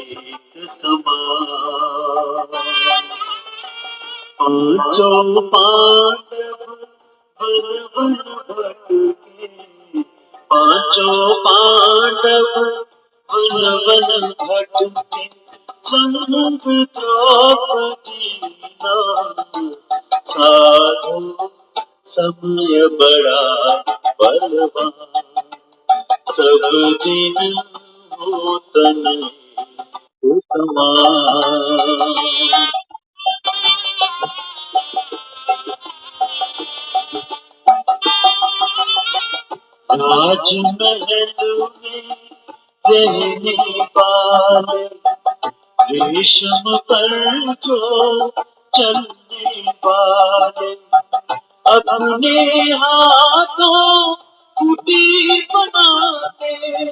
एक समान। पांचों पांडव वन वन भटके, पांचों पांडव वन वन भटके, संग द्रौपदी नाम साधु समय बड़ा बलवान। सब दिन होतन समान। राजमहल में रहने वाले, रेशम पर जो चलने वाले, अपने हाथों कुटी बनाते,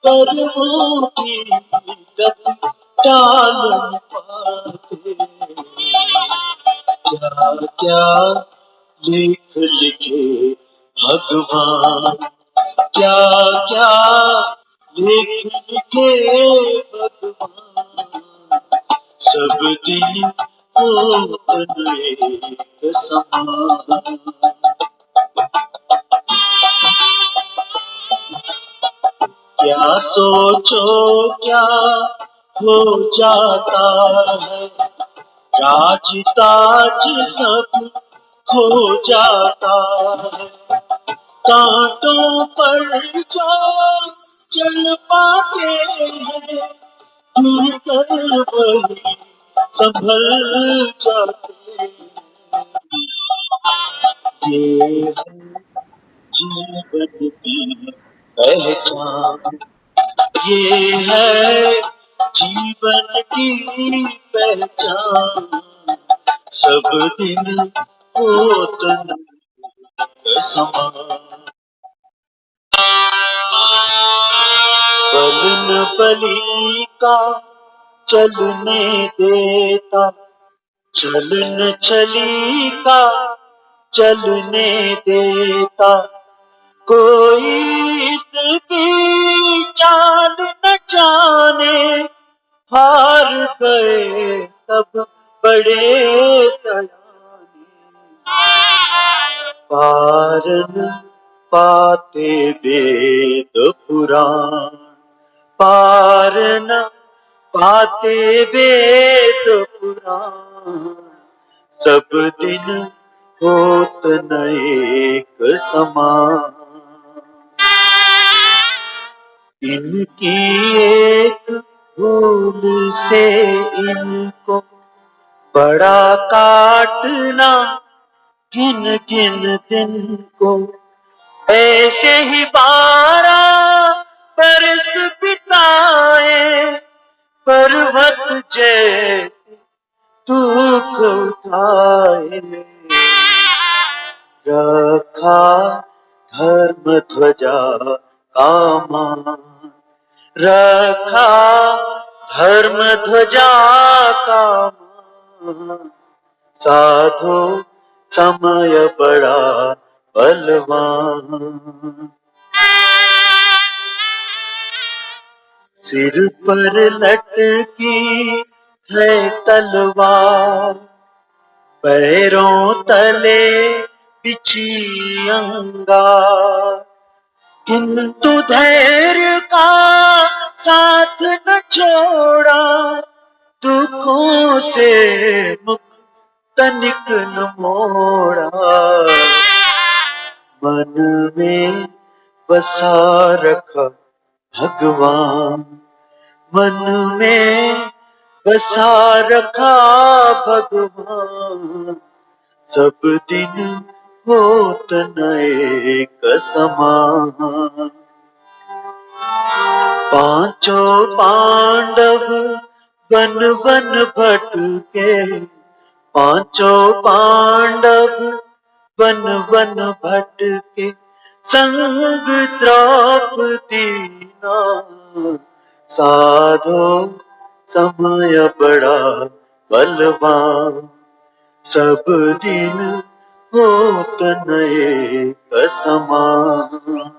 कर्मों की गति टाल न पाते। क्या क्या लेख लिखे भगवान, क्या क्या लेख लिखे भगवान। सब दिन होतन एक समान। क्या सोचो क्या हो जाता है, राज ताज सब खो जाता है। कांटों पर जो चल पाते हैं, गिर कर वही संभल जाते हैं। ये है जीवन की पहचान, ये है जीवन की पहचान। सब दिन होतन समान। बल न बली का चलने देता, चलन चली का चलने देता। कोई इसकी चाल न जाने, हार गए सब बड़े सयाने। पार न पाते वेद पुराण, पार न पाते वेद पुराण। सब दिन होतन एक समान। इनकी एक भूल से इनको बड़ा काटना, गिन गिन दिन को। ऐसे ही 12 बरस बिताए, पर्वत जैसे दुख उठाए। रखा धर्म ध्वजा का मान, रखा धर्म ध्वजा का मान। साधो समय बड़ा बलवान। सिर पर लटकी है तलवार, पैरों तले बिछी अंगार। किंतु धैर्य का साथ न छोड़ा, दुखों से मुख तनिक न मोड़ा। मन में बसा रखा भगवान, मन में बसा रखा भगवान। सब दिन होतन एक समान। पांचों पांडव वन वन भटके, पांचों पांडव वन वन भटके। संग द्रौपदी नाम साधो समय बड़ा बलवान। सब दिन होतन एक समान।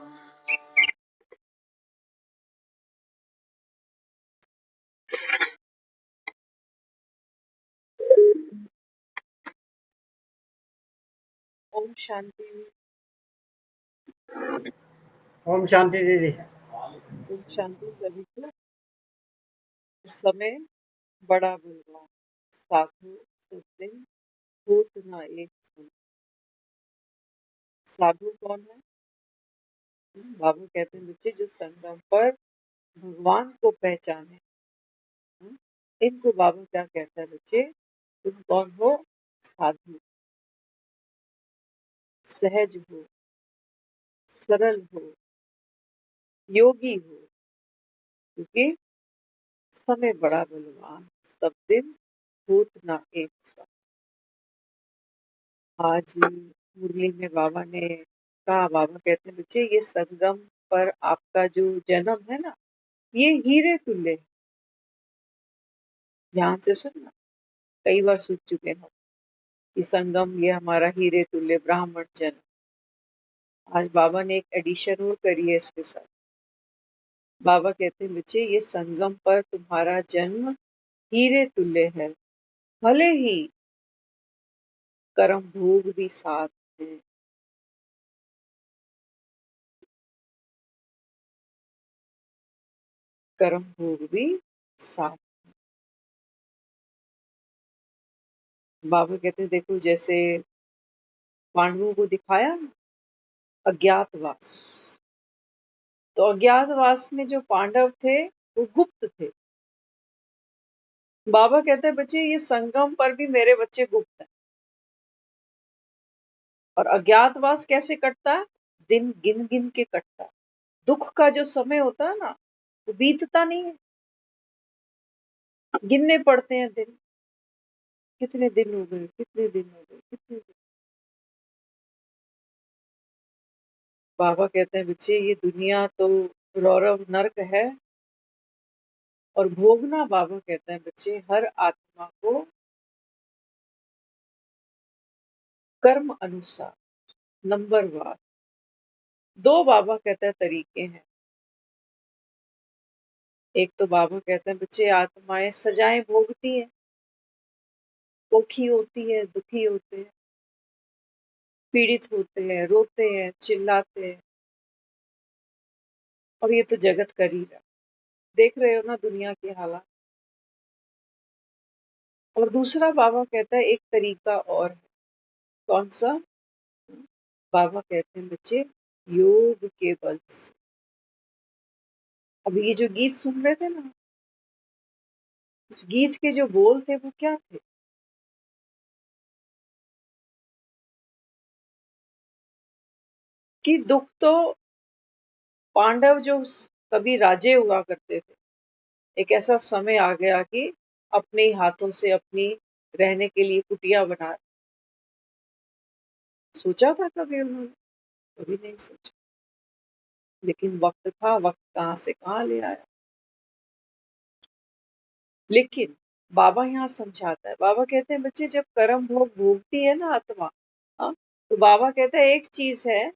ओम शांति। ओम शांति दीदी। ओम शांति सभी को। समय बड़ा बलवान, साधु सज्जन होत ना एक संग। साधु कौन है? बाबू कहते हैं बच्चे जो संगम पर भगवान को पहचाने। हम्म, इनको बाबू क्या कहता है बच्चे? तुम कौन हो? साधु। सहज हो, सरल हो, योगी हो, क्योंकि समय बड़ा बलवान, सब दिन होत ना एक संग। आज मुरली में बाबा ने कहा, बाबा कहते हैं बच्चे ये संगम पर आपका जो जन्म है ना, ये हीरे तुल्य है। ध्यान से सुनना, कई बार सुन चुके हैं कि संगम ये हमारा हीरे तुल्य ब्राह्मण जन्म। आज बाबा ने एक एडिशन और करी है इसके साथ। बाबा कहते हैं बच्चे ये संगम पर तुम्हारा जन्म हीरे तुल्य है, भले ही कर्म भोग भी साथ है। कर्म भोग भी साथ। बाबा कहते हैं देखो जैसे पांडवों को दिखाया ना, अज्ञातवास, तो अज्ञातवास में जो पांडव थे वो गुप्त थे। बाबा कहते हैं बच्चे ये संगम पर भी मेरे बच्चे गुप्त हैं। और अज्ञातवास कैसे कटता है? दिन गिन गिन के कटता है। दुख का जो समय होता है ना, वो बीतता नहीं है, गिनने पड़ते हैं दिन। कितने दिन हो गए, कितने दिन हो गए, कितने दिन। बाबा कहते हैं बच्चे ये दुनिया तो रौरव नर्क है, और भोगना बाबा कहते हैं बच्चे हर आत्मा को कर्म अनुसार, नंबरवार। दो बाबा कहते हैं तरीके हैं। एक तो बाबा कहते हैं बच्चे आत्माएं सजाएं भोगती हैं, ओखी होती है, दुखी होते हैं, पीड़ित होते हैं, रोते हैं, चिल्लाते हैं, और ये तो जगत कर ही रहा। देख रहे हो ना दुनिया के हालात। और दूसरा बाबा कहता है एक तरीका और है। कौन सा? बाबा कहते हैं बच्चे योग के बल से। अब ये जो गीत सुन रहे थे ना, इस गीत के जो बोल थे वो क्या थे? कि दुख तो पांडव जो कभी राजे हुआ करते थे, एक ऐसा समय आ गया कि अपने ही हाथों से अपनी रहने के लिए कुटिया बना। सोचा था कभी उन्होंने? कभी नहीं सोचा। लेकिन वक्त था, वक्त कहाँ से कहाँ ले आया। लेकिन बाबा यहाँ समझाता है। बाबा कहते हैं बच्चे जब कर्म भोग भोगती है ना आत्मा, हाँ, तो बाबा कहता है एक चीज है,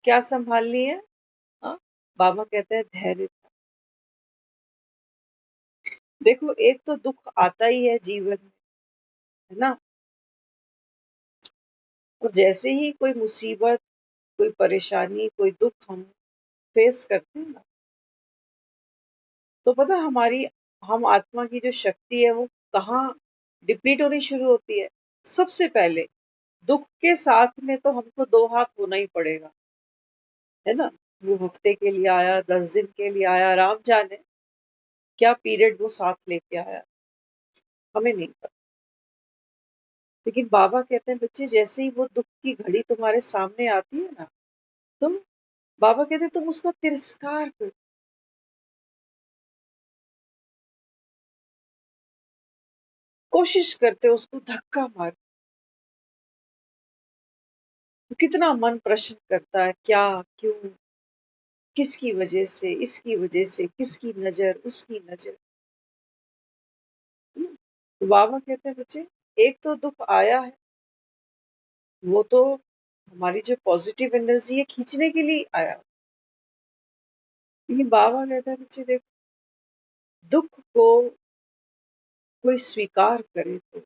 क्या संभालनी है? हाँ, बाबा कहता है धैर्य। देखो एक तो दुख आता ही है जीवन में, है ना। और जैसे ही कोई मुसीबत, कोई परेशानी, कोई दुख हम फेस करते हैं ना, तो पता है हमारी, हम आत्मा की जो शक्ति है वो कहाँ डिप्लीट होनी शुरू होती है? सबसे पहले दुख के साथ में तो हमको दो हाथ होना ही पड़ेगा, है ना। वो हफ्ते के लिए आया, 10 दिन के लिए आया, राम जाने क्या पीरियड वो साथ लेके आया, हमें नहीं पता। लेकिन बाबा कहते हैं बच्चे जैसे ही वो दुख की घड़ी तुम्हारे सामने आती है ना, तुम, बाबा कहते हैं तुम उसका तिरस्कार करो। कोशिश करते हो उसको धक्का मार। तो कितना मन प्रश्न करता है, क्या, क्यों, किसकी वजह से, इसकी वजह से, किसकी नजर, उसकी नजर। तो बाबा कहते हैं बच्चे एक तो दुख आया है, वो तो हमारी जो पॉजिटिव एनर्जी है खींचने के लिए आया। लेकिन बाबा कहता है बच्चे देखो, दुख को कोई स्वीकार करे तो।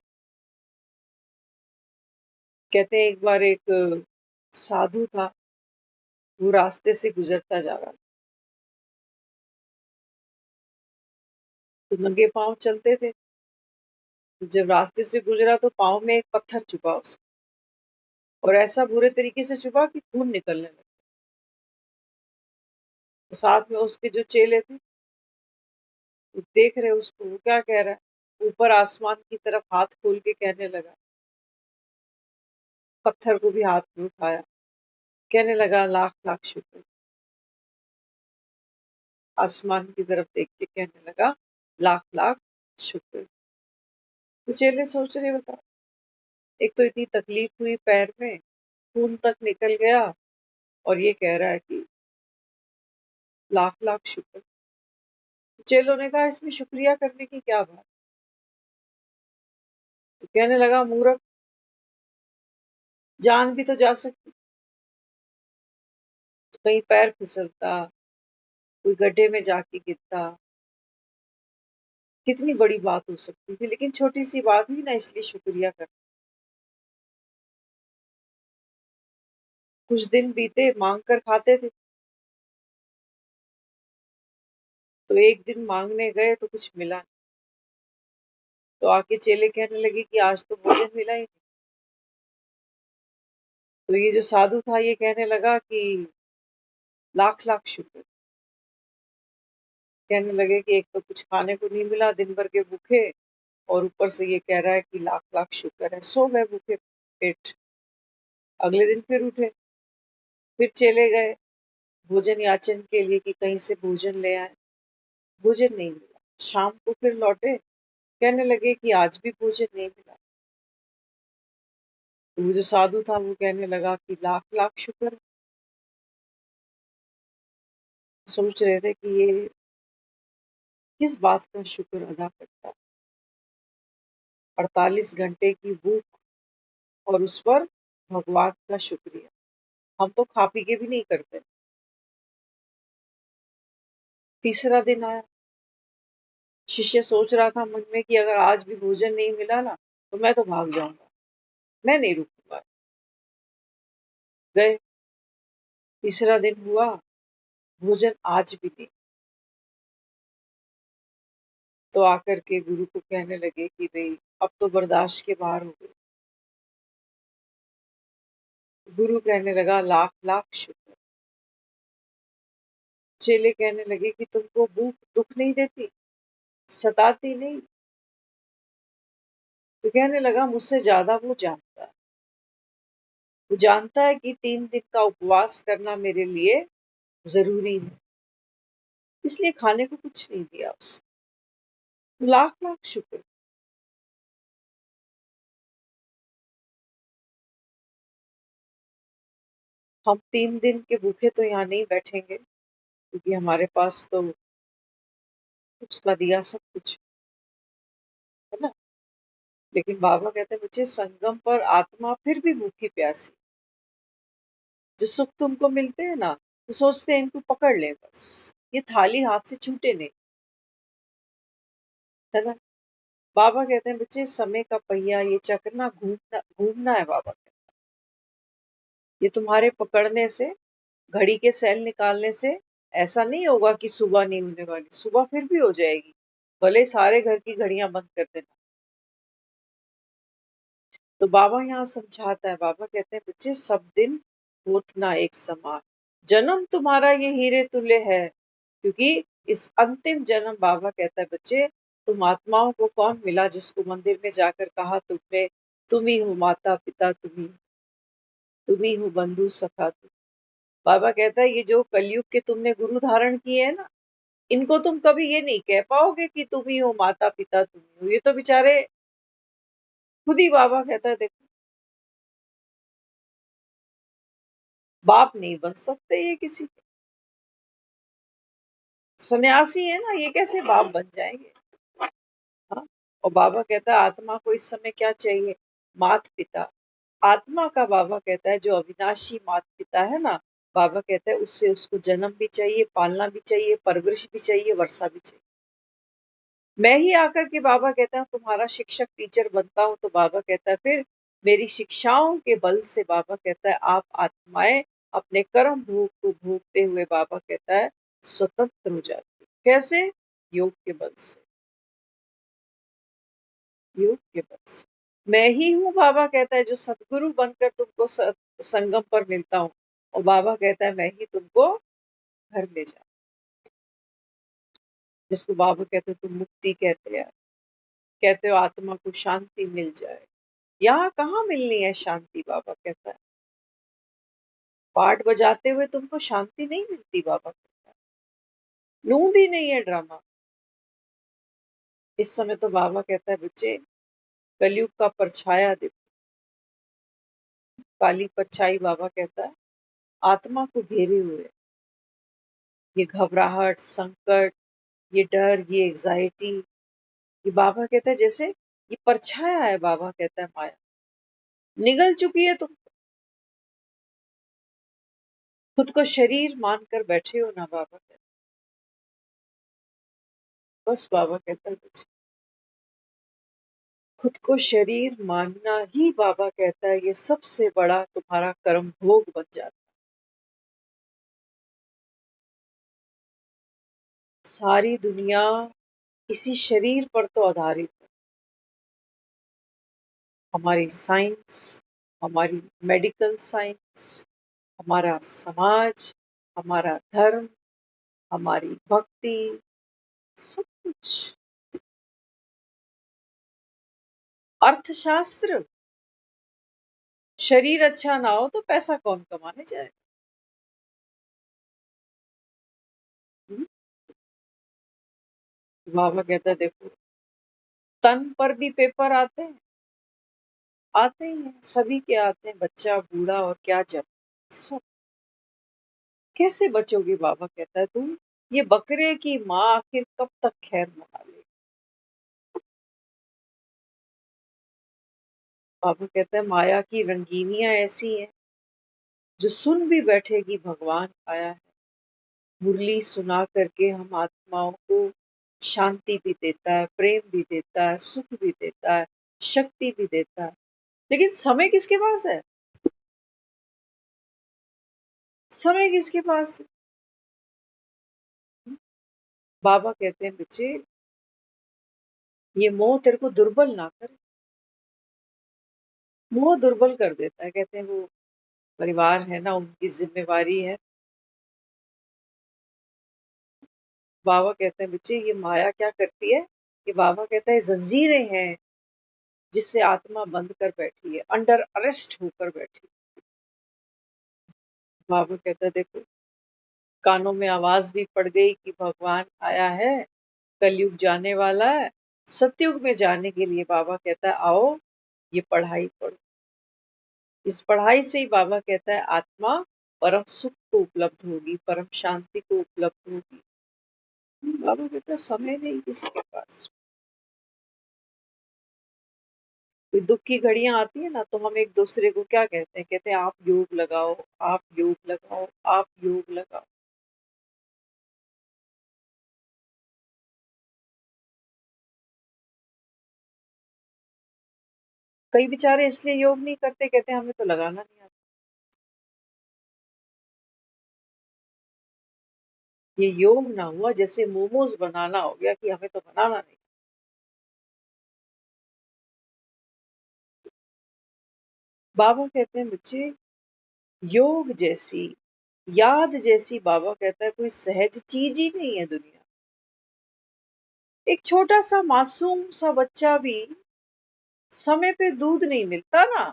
कहते हैं एक बार एक साधु था, वो रास्ते से गुजरता जा रहा था, तो नंगे पांव चलते थे। तो जब रास्ते से गुजरा तो पांव में एक पत्थर चुभा उसको, और ऐसा बुरे तरीके से चुभा कि खून निकलने लगा। तो साथ में उसके जो चेले थे वो देख रहे उसको, वो क्या कह रहा है, ऊपर आसमान की तरफ हाथ खोल के कहने लगा, पत्थर को भी हाथ में उठाया, कहने लगा लाख लाख शुक्र। आसमान की तरफ देख के कहने लगा लाख लाख शुक्र। तो चेले सोच रहे, बता, एक तो इतनी तकलीफ हुई पैर में, खून तक निकल गया, और ये कह रहा है कि लाख लाख शुक्र। चेलों ने कहा इसमें शुक्रिया करने की क्या बात। तो कहने लगा मूर्ख, जान भी तो जा सकती, कहीं पैर फिसलता, कोई गड्ढे में जाके गिरता, कितनी बड़ी बात हो सकती थी, लेकिन छोटी सी बात हुई ना, इसलिए शुक्रिया कर। कुछ दिन बीते, मांग कर खाते थे, तो एक दिन मांगने गए तो कुछ मिला नहीं। तो आके चेले कहने लगे कि आज तो भोजन मिला ही नहीं। तो ये जो साधु था ये कहने लगा कि लाख लाख शुक्र। कहने लगे कि एक तो कुछ खाने को नहीं मिला, दिन भर के भूखे, और ऊपर से ये कह रहा है कि लाख लाख शुक्र है। सो गए भूखे पेट। अगले दिन फिर उठे, फिर चले गए भोजन याचन के लिए कि कहीं से भोजन ले आए। भोजन नहीं मिला। शाम को फिर लौटे, कहने लगे कि आज भी भोजन नहीं मिला। तो वो जो साधु था वो कहने लगा कि लाख लाख शुक्र। सोच रहे थे कि ये किस बात का शुक्र अदा करता है, 48 घंटे की भूख, और उस पर भगवान का शुक्रिया। हम तो खा पी के भी नहीं करते। तीसरा दिन आया, शिष्य सोच रहा था मन में कि अगर आज भी भोजन नहीं मिला ना तो मैं तो भाग जाऊंगा, मैं नहीं रुकूंगा। गए, तीसरा दिन हुआ, भोजन आज भी नहीं। तो आकर के गुरु को कहने लगे कि भाई अब तो बर्दाश्त के बाहर हो गए। गुरु कहने लगा लाख लाख शुक्र। चेले कहने लगे कि तुमको भूख दुख नहीं देती, सताती नहीं। तो कहने लगा मुझसे ज्यादा वो जानता है। वो जानता है कि 3 दिन का उपवास करना मेरे लिए जरूरी है, इसलिए खाने को कुछ नहीं दिया उसने। लाख लाख शुक्र। हम 3 दिन के भूखे तो यहाँ नहीं बैठेंगे, क्योंकि हमारे पास तो उसका दिया सब कुछ है ना। लेकिन बाबा कहते हैं बच्चे, संगम पर आत्मा फिर भी भूखी प्यासी। जो सुख तुमको मिलते हैं ना, तो सोचते हैं इनको पकड़ ले, बस ये थाली हाथ से छूटे नहीं, है ना। बाबा कहते हैं बच्चे, समय का पहिया, ये चक्र ना घूमना घूमना है। बाबा कहते हैं ये तुम्हारे पकड़ने से, घड़ी के सेल निकालने से ऐसा नहीं होगा कि सुबह नहीं होने वाली। सुबह फिर भी हो जाएगी, भले सारे घर की घड़ियां बंद कर देना। तो बाबा यहाँ समझाता है, बाबा कहते हैं बच्चे, सब दिन होत ना एक समान, जन्म तुम्हारा ये हीरे तुल्य है। क्योंकि इस अंतिम जन्म, बाबा कहता है बच्चे, तुम आत्माओं को कौन मिला जिसको मंदिर में जाकर कहा तुमने, तुम ही हो माता पिता, तुम ही हो बंधु सखा तुम। बाबा कहता है ये जो कलयुग के तुमने गुरु धारण किए हैं ना, इनको तुम कभी ये नहीं कह पाओगे कि तुम ही हो माता पिता, तुम ही हो। ये तो बेचारे खुद ही, बाबा कहता है देखो, बाप नहीं बन सकते ये किसी के। सन्यासी है ना, ये कैसे बाप बन जाएंगे। हाँ? और बाबा कहता है आत्मा को इस समय क्या चाहिए, मात पिता। आत्मा का बाबा कहता है जो अविनाशी मात पिता है ना, बाबा कहता है उससे उसको जन्म भी चाहिए, पालना भी चाहिए, परवरिश भी चाहिए, वर्षा भी चाहिए। मैं ही आकर के, बाबा कहता है तुम्हारा शिक्षक टीचर बनता हूँ, तो बाबा कहता है फिर मेरी शिक्षाओं के बल से बाबा कहता है आप आत्माएं अपने कर्म भोग को भोगते हुए बाबा कहता है स्वतंत्र हो जाती है। कैसे? योग के बल से। योग के बल से मैं ही हूँ बाबा कहता है जो सदगुरु बनकर तुमको संगम पर मिलता हूँ, और बाबा कहता है मैं ही तुमको घर ले जा, जिसको बाबा कहते हैं तुम मुक्ति कहते हो आत्मा को शांति मिल जाए। यहाँ कहाँ मिलनी है शांति? बाबा कहता है पाठ बजाते हुए तुमको शांति नहीं मिलती। बाबा कहता है नींद ही नहीं है ड्रामा। इस समय तो बाबा कहता है बच्चे कलयुग का परछाया देखो, काली परछाई बाबा कहता है आत्मा को घेरे हुए है। ये घबराहट, संकट, ये डर, ये एग्जाइटी, ये बाबा कहता है जैसे ये परछाया है। बाबा कहता है माया निगल चुकी है, तुम खुद को शरीर मानकर बैठे हो ना। बाबा कहता है बस बाबा कहता है बच्चे खुद को शरीर मानना ही बाबा कहता है ये सबसे बड़ा तुम्हारा कर्म भोग बन जाता है। सारी दुनिया इसी शरीर पर तो आधारित है। हमारी साइंस, हमारी मेडिकल साइंस, हमारा समाज, हमारा धर्म, हमारी भक्ति, सब कुछ। अर्थशास्त्र, शरीर अच्छा ना हो तो पैसा कौन कमाने जाए? हम्म? बाबा कहता है देखो तन पर भी पेपर आते ही हैं, सभी के आते हैं, बच्चा, बूढ़ा और क्या जब सब। कैसे बचोगे? बाबा कहता है तुम ये बकरे की माँ आखिर कब तक खैर मना ले? बाबा कहता है माया की रंगीनियां ऐसी हैं जो सुन भी बैठेगी भगवान आया है। मुरली सुना करके हम आत्माओं को शांति भी देता है, प्रेम भी देता है, सुख भी देता है, शक्ति भी देता है। लेकिन समय किसके पास है? समय किसके पास है? बाबा कहते हैं बच्चे ये मोह तेरे को दुर्बल ना करे। मोह दुर्बल कर देता है। कहते हैं वो परिवार है ना, उनकी जिम्मेवारी है। बाबा कहते हैं बच्चे ये माया क्या करती है कि बाबा कहता है जंजीरें हैं जिससे आत्मा बंद कर बैठी है, अंडर अरेस्ट होकर बैठी है। बाबा कहता है देखो कानों में आवाज भी पड़ गई कि भगवान आया है, कलयुग जाने वाला है। सतयुग में जाने के लिए बाबा कहता है आओ ये पढ़ाई पढ़ो। इस पढ़ाई से ही बाबा कहता है आत्मा परम सुख को उपलब्ध होगी, परम शांति को उपलब्ध होगी। बाबा कहता है समय नहीं किसी के पास। कोई दुख की घड़ियां आती है ना तो हम एक दूसरे को क्या कहते हैं? कहते हैं आप योग लगाओ, आप योग लगाओ, आप योग लगाओ। कई बेचारे इसलिए योग नहीं करते, कहते हैं हमें तो लगाना नहीं आता। ये योग ना हुआ जैसे मोमोज बनाना हो गया कि हमें तो बनाना नहीं। बाबा कहते हैं बच्चे योग जैसी, याद जैसी बाबा कहता है कोई सहज चीज ही नहीं है दुनिया। एक छोटा सा मासूम सा बच्चा भी समय पे दूध नहीं मिलता ना,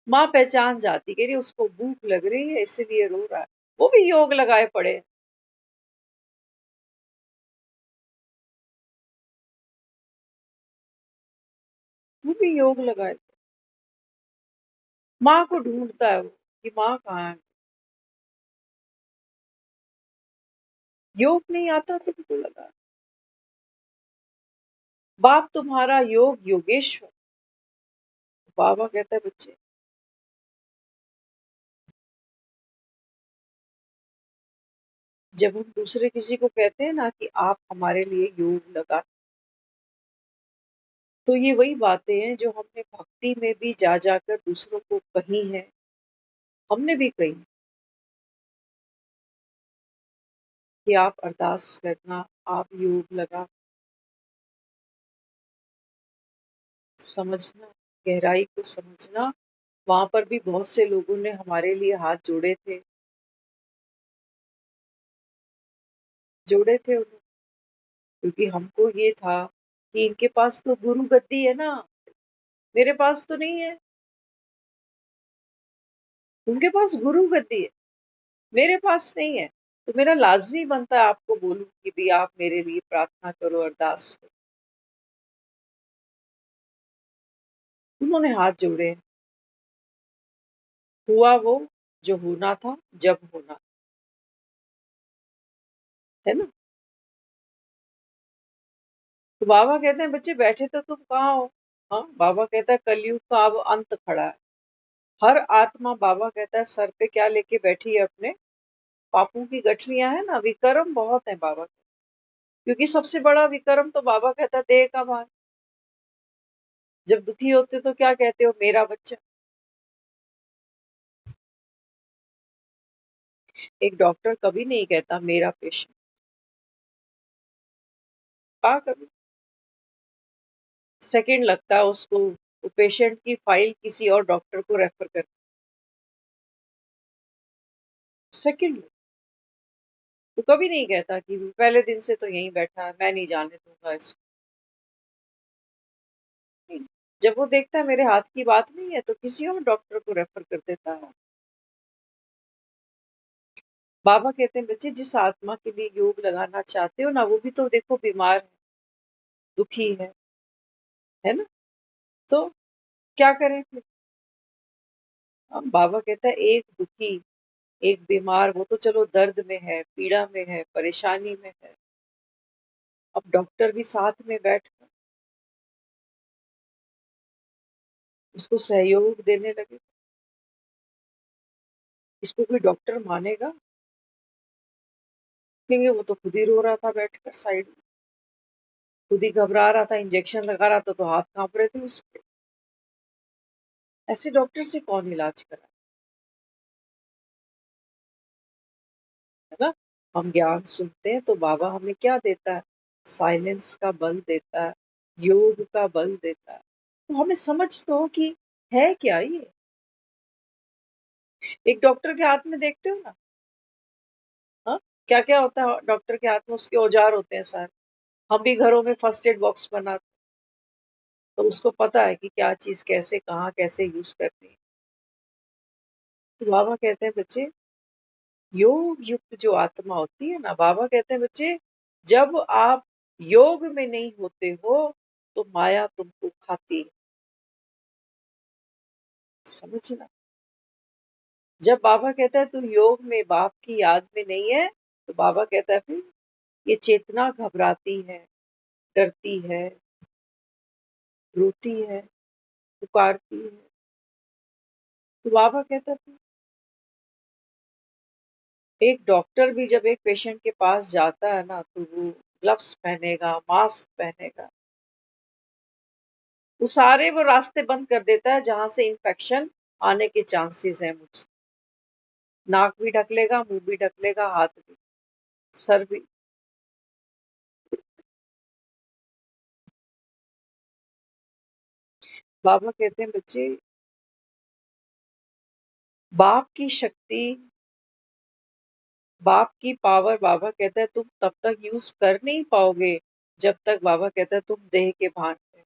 माँ पहचान जाती कह रही उसको भूख लग रही है इसलिए रो रहा है, वो भी योग लगाए पड़े। वो भी योग लगाए, माँ को ढूंढता है वो कि माँ कहाँ है। योग नहीं आता तुमको लगा। बाप तुम्हारा योग योगेश्वर। बाबा कहता है बच्चे जब हम दूसरे किसी को कहते हैं ना कि आप हमारे लिए योग लगा, तो ये वही बातें हैं जो हमने भक्ति में भी जा जाकर दूसरों को कही है, हमने भी कही कि आप अरदास करना, आप योग लगा, समझना, गहराई को समझना। वहां पर भी बहुत से लोगों ने हमारे लिए हाथ जोड़े थे उन्होंने, क्योंकि हमको ये था कि इनके पास तो गुरु गद्दी है ना, मेरे पास तो नहीं है। उनके पास गुरु गद्दी है, मेरे पास नहीं है। तो मेरा लाजमी बनता है आपको बोलूं कि भी आप मेरे लिए प्रार्थना करो, अरदास करो। उन्होंने हाथ जोड़े हैं। हुआ वो जो होना था, जब होना है ना। तो बाबा कहते हैं बच्चे बैठे तो तुम कहाँ हो। हाँ, बाबा कहता है कलयुग का अब अंत खड़ा है। हर आत्मा, बाबा कहता है, सर पे क्या लेके बैठी है अपने, पापों की गठरियां है ना, विकर्म बहुत है बाबा। क्योंकि सबसे बड़ा विकर्म तो बाबा कहता है देह का भार। जब दुखी होते हो तो क्या कहते हो, मेरा बच्चा। एक डॉक्टर कभी नहीं कहता मेरा पेशेंट। कहा कभी? सेकंड लगता है उसको वो पेशेंट की फाइल किसी और डॉक्टर को रेफर कर। सेकंड वो कभी नहीं कहता कि पहले दिन से तो यहीं बैठा है, मैं नहीं जाने दूंगा इसको। नहीं। जब वो देखता है मेरे हाथ की बात नहीं है तो किसी और डॉक्टर को रेफर कर देता है। बाबा कहते हैं बच्चे, जिस आत्मा के लिए योग लगाना चाहते हो ना, वो भी तो देखो बीमार है, दुखी है ना। तो क्या करें फिर? बाबा कहता है एक दुखी, एक बीमार, वो तो चलो दर्द में है, पीड़ा में है, परेशानी में है। अब डॉक्टर भी साथ में बैठ कर उसको सहयोग देने लगे। इसको कोई डॉक्टर मानेगा? क्योंकि वो तो खुद ही रो रहा था बैठकर साइड में, खुद ही घबरा रहा था, इंजेक्शन लगा रहा था तो हाथ कांप रहे थे उसके। ऐसे डॉक्टर से कौन इलाज कराए, है ना। हम ज्ञान सुनते हैं तो बाबा हमें क्या देता है, साइलेंस का बल देता है, योग का बल देता है। तो हमें समझ तो हो कि है क्या ये। एक डॉक्टर के हाथ में देखते हो ना, हाँ, क्या क्या होता है डॉक्टर के हाथ में, उसके औजार होते हैं सारे। हम भी घरों में फर्स्ट एड बॉक्स बनाते, तो उसको पता है कि क्या चीज कैसे, कहाँ, कैसे यूज करनी है। तो बाबा कहते हैं बच्चे, योग युक्त जो आत्मा होती है ना, बाबा कहते हैं बच्चे, जब आप योग में नहीं होते हो तो माया तुमको खाती है। समझना। जब बाबा कहता है तू योग में बाप की याद में नहीं है, तो बाबा कहता है फिर ये चेतना घबराती है, डरती है, रोती है, पुकारती है। तो बाबा कहता है एक डॉक्टर भी जब एक पेशेंट के पास जाता है ना, तो वो ग्लव्स पहनेगा, मास्क पहनेगा, वो सारे वो रास्ते बंद कर देता है जहां से इन्फेक्शन आने के चांसेस है मुझसे। नाक भी ढक लेगा, मुंह भी ढक लेगा, हाथ भी, सर भी। बाबा कहते हैं बच्चे, बाप की शक्ति, बाप की पावर, बाबा कहता है तुम तब तक यूज कर नहीं पाओगे जब तक, बाबा कहता है, तुम देह के भान में।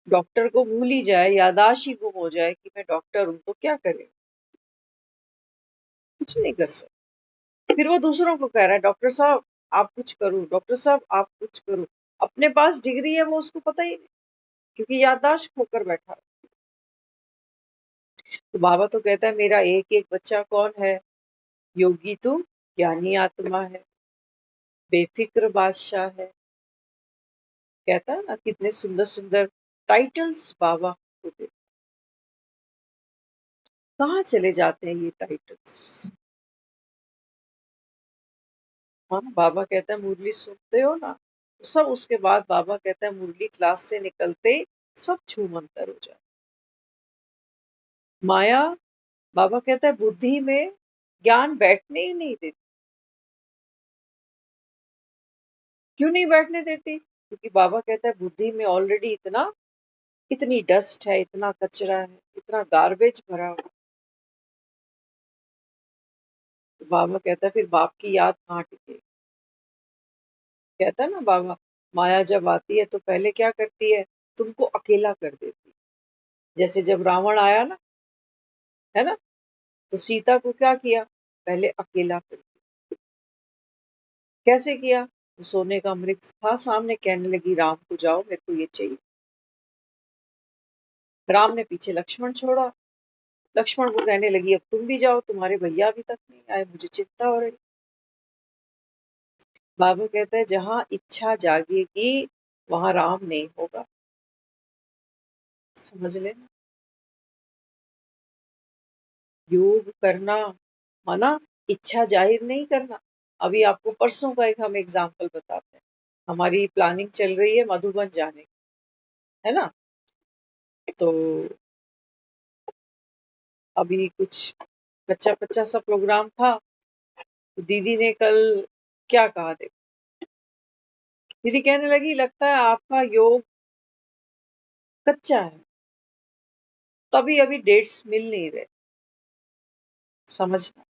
डॉक्टर को भूल ही जाए, यादाश्त ही गुम हो जाए कि मैं डॉक्टर हूं, तो क्या करे? कुछ नहीं कर सकते। फिर वो दूसरों को कह रहा है डॉक्टर साहब आप कुछ करो, डॉक्टर साहब आप कुछ करो। अपने पास डिग्री है वो उसको पता ही नहीं, क्योंकि याददाश्त खोकर बैठा है। तो बाबा तो कहता है मेरा एक एक बच्चा कौन है, योगी तू, ज्ञानी आत्मा है, बेफिक्र बादशाह है। कहता है ना, कितने सुंदर सुंदर टाइटल्स बाबा को दे। कहाँ चले जाते हैं ये टाइटल्स? हाँ, बाबा कहता है मुरली सुनते हो ना, सब उसके बाद बाबा कहता है मुरली क्लास से निकलते सब छूमंतर हो जाए। माया, बाबा कहता है बुद्धि में ज्ञान बैठने ही नहीं देती। क्यों नहीं बैठने देती? क्योंकि बाबा कहता है बुद्धि में ऑलरेडी इतनी डस्ट है, इतना कचरा है, इतना गार्बेज भरा हुआ। तो बाबा कहता है फिर बाप की याद कहाँ टिकेगी? कहता है ना बाबा, माया जब आती है तो पहले क्या करती है? तुमको अकेला कर देती है। जैसे जब रावण आया ना, है ना, तो सीता को क्या किया? पहले अकेला कर दिया। कैसे किया? वो सोने का मृग था सामने, कहने लगी राम को जाओ मेरे को ये चाहिए। राम ने पीछे लक्ष्मण छोड़ा, लक्ष्मण को कहने लगी अब तुम भी जाओ, तुम्हारे भैया अभी तक नहीं आए, मुझे चिंता हो रही। बाबा कहता है जहां इच्छा जागेगी वहां राम नहीं होगा। समझ लेना, योग करना माना इच्छा जाहिर नहीं करना। अभी आपको परसों का एक हम एग्जाम्पल बताते हैं। हमारी प्लानिंग चल रही है मधुबन जाने की, है ना। तो अभी कुछ कच्चा कच्चा सा प्रोग्राम था। तो दीदी ने कल क्या कहा, देखो, दीदी कहने लगी लगता है आपका योग कच्चा है, तभी अभी डेट्स मिल नहीं रहे। समझना,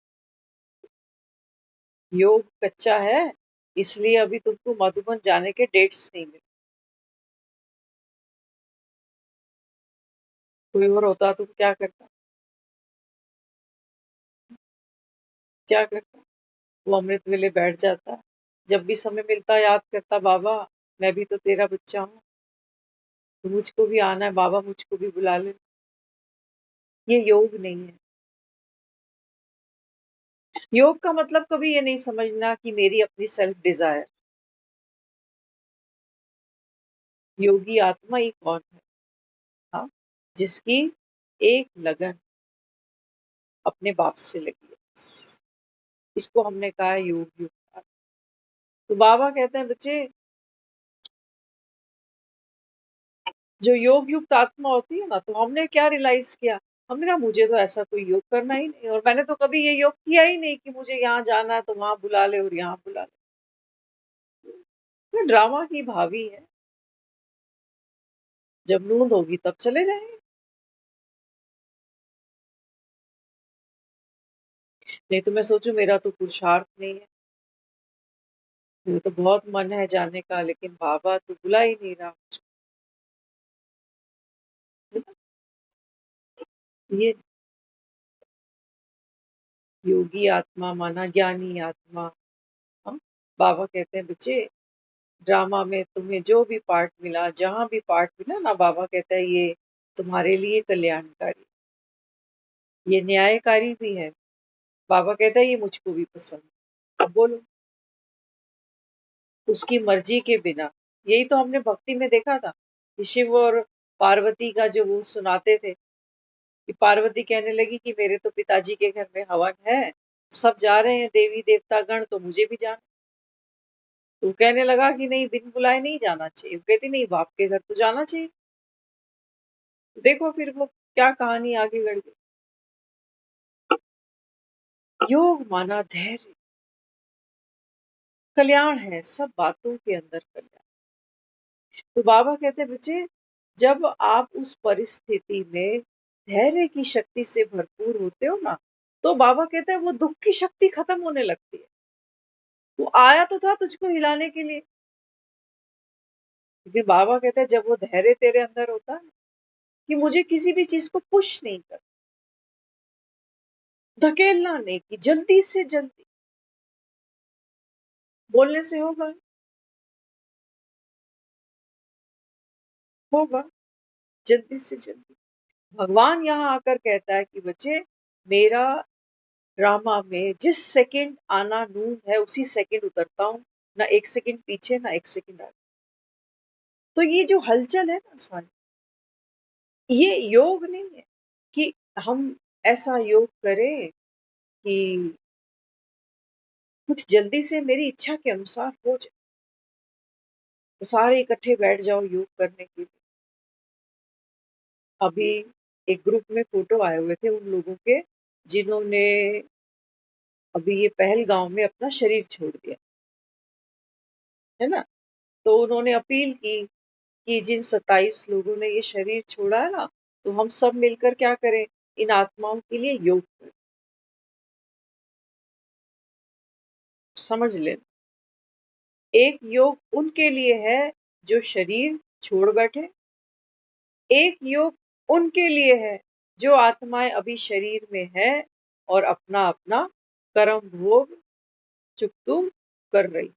योग कच्चा है इसलिए अभी तुमको मधुबन जाने के डेट्स नहीं मिले। कोई और होता तो क्या करता? क्या करता? वो अमृत वेले बैठ जाता, जब भी समय मिलता याद करता, बाबा मैं भी तो तेरा बच्चा हूँ, तो मुझको भी आना है बाबा, मुझको भी बुला ले। ये योग नहीं है। योग का मतलब कभी ये नहीं समझना कि मेरी अपनी सेल्फ डिजायर। योगी आत्मा ही कौन है? हाँ, जिसकी एक लगन अपने बाप से लगी है, इसको हमने कहा है योग युक्त आत्मा। तो बाबा कहते हैं बच्चे, जो योग युक्त आत्मा होती है ना, तो हमने क्या रियलाइज किया, हमने कहा मुझे तो ऐसा कोई योग करना ही नहीं, और मैंने तो कभी ये योग किया ही नहीं कि मुझे यहाँ जाना है तो वहां बुला ले और यहाँ बुला ले। तो ड्रामा की भावी है, जब नींद होगी तब चले जाएंगे। नहीं तो मैं सोचू मेरा तो पुरुषार्थ नहीं है, मेरा तो बहुत मन है जाने का, लेकिन बाबा तो बुला ही नहीं रहा मुझको। ये योगी आत्मा माना ज्ञानी आत्मा। हाँ? बाबा कहते हैं बच्चे, ड्रामा में तुम्हें जो भी पार्ट मिला, जहां भी पार्ट मिला ना, बाबा कहता है ये तुम्हारे लिए कल्याणकारी, ये न्यायकारी भी है। बाबा कहता है ये मुझको भी पसंद है। अब बोलो, उसकी मर्जी के बिना। यही तो हमने भक्ति में देखा था कि शिव और पार्वती का जो वो सुनाते थे, कि पार्वती कहने लगी कि मेरे तो पिताजी के घर में हवन है, सब जा रहे हैं देवी देवता गण, तो मुझे भी जाना। तो वो कहने लगा कि नहीं, बिन बुलाए नहीं जाना चाहिए। वो कहती नहीं, बाप के घर तो जाना चाहिए। देखो फिर वो क्या कहानी आगे बढ़ गई। योग माना धैर्य, कल्याण है, सब बातों के अंदर कल्याण। तो बाबा कहते हैं बच्चे, जब आप उस परिस्थिति में धैर्य की शक्ति से भरपूर होते हो ना, तो बाबा कहते हैं वो दुख की शक्ति खत्म होने लगती है। वो आया तो था तुझको हिलाने के लिए, लेकिन बाबा कहते हैं जब वो धैर्य तेरे अंदर होता है कि मुझे किसी भी चीज को पुश नहीं कर, धकेलना नहीं, कि जल्दी से जल्दी बोलने से होगा, होगा जल्दी से जल्दी। भगवान यहाँ आकर कहता है कि बच्चे, मेरा ड्रामा में जिस सेकंड आना नून है उसी सेकंड उतरता हूँ, ना एक सेकंड पीछे ना एक सेकंड आगे। तो ये जो हलचल है ना सारी, ये योग नहीं है कि हम ऐसा योग करें कि कुछ जल्दी से मेरी इच्छा के अनुसार हो जाए। तो सारे इकट्ठे बैठ जाओ योग करने के लिए। अभी एक ग्रुप में फोटो आए हुए थे उन लोगों के जिन्होंने अभी ये पहलगांव में अपना शरीर छोड़ दिया, है ना। तो उन्होंने अपील की कि जिन 27 लोगों ने ये शरीर छोड़ा है ना, तो हम सब मिलकर क्या करें, इन आत्माओं के लिए योग करें। समझ लेना, एक योग उनके लिए है जो शरीर छोड़ बैठे, एक योग उनके लिए है जो आत्माएं अभी शरीर में है और अपना अपना कर्म भोग चुकतू कर रही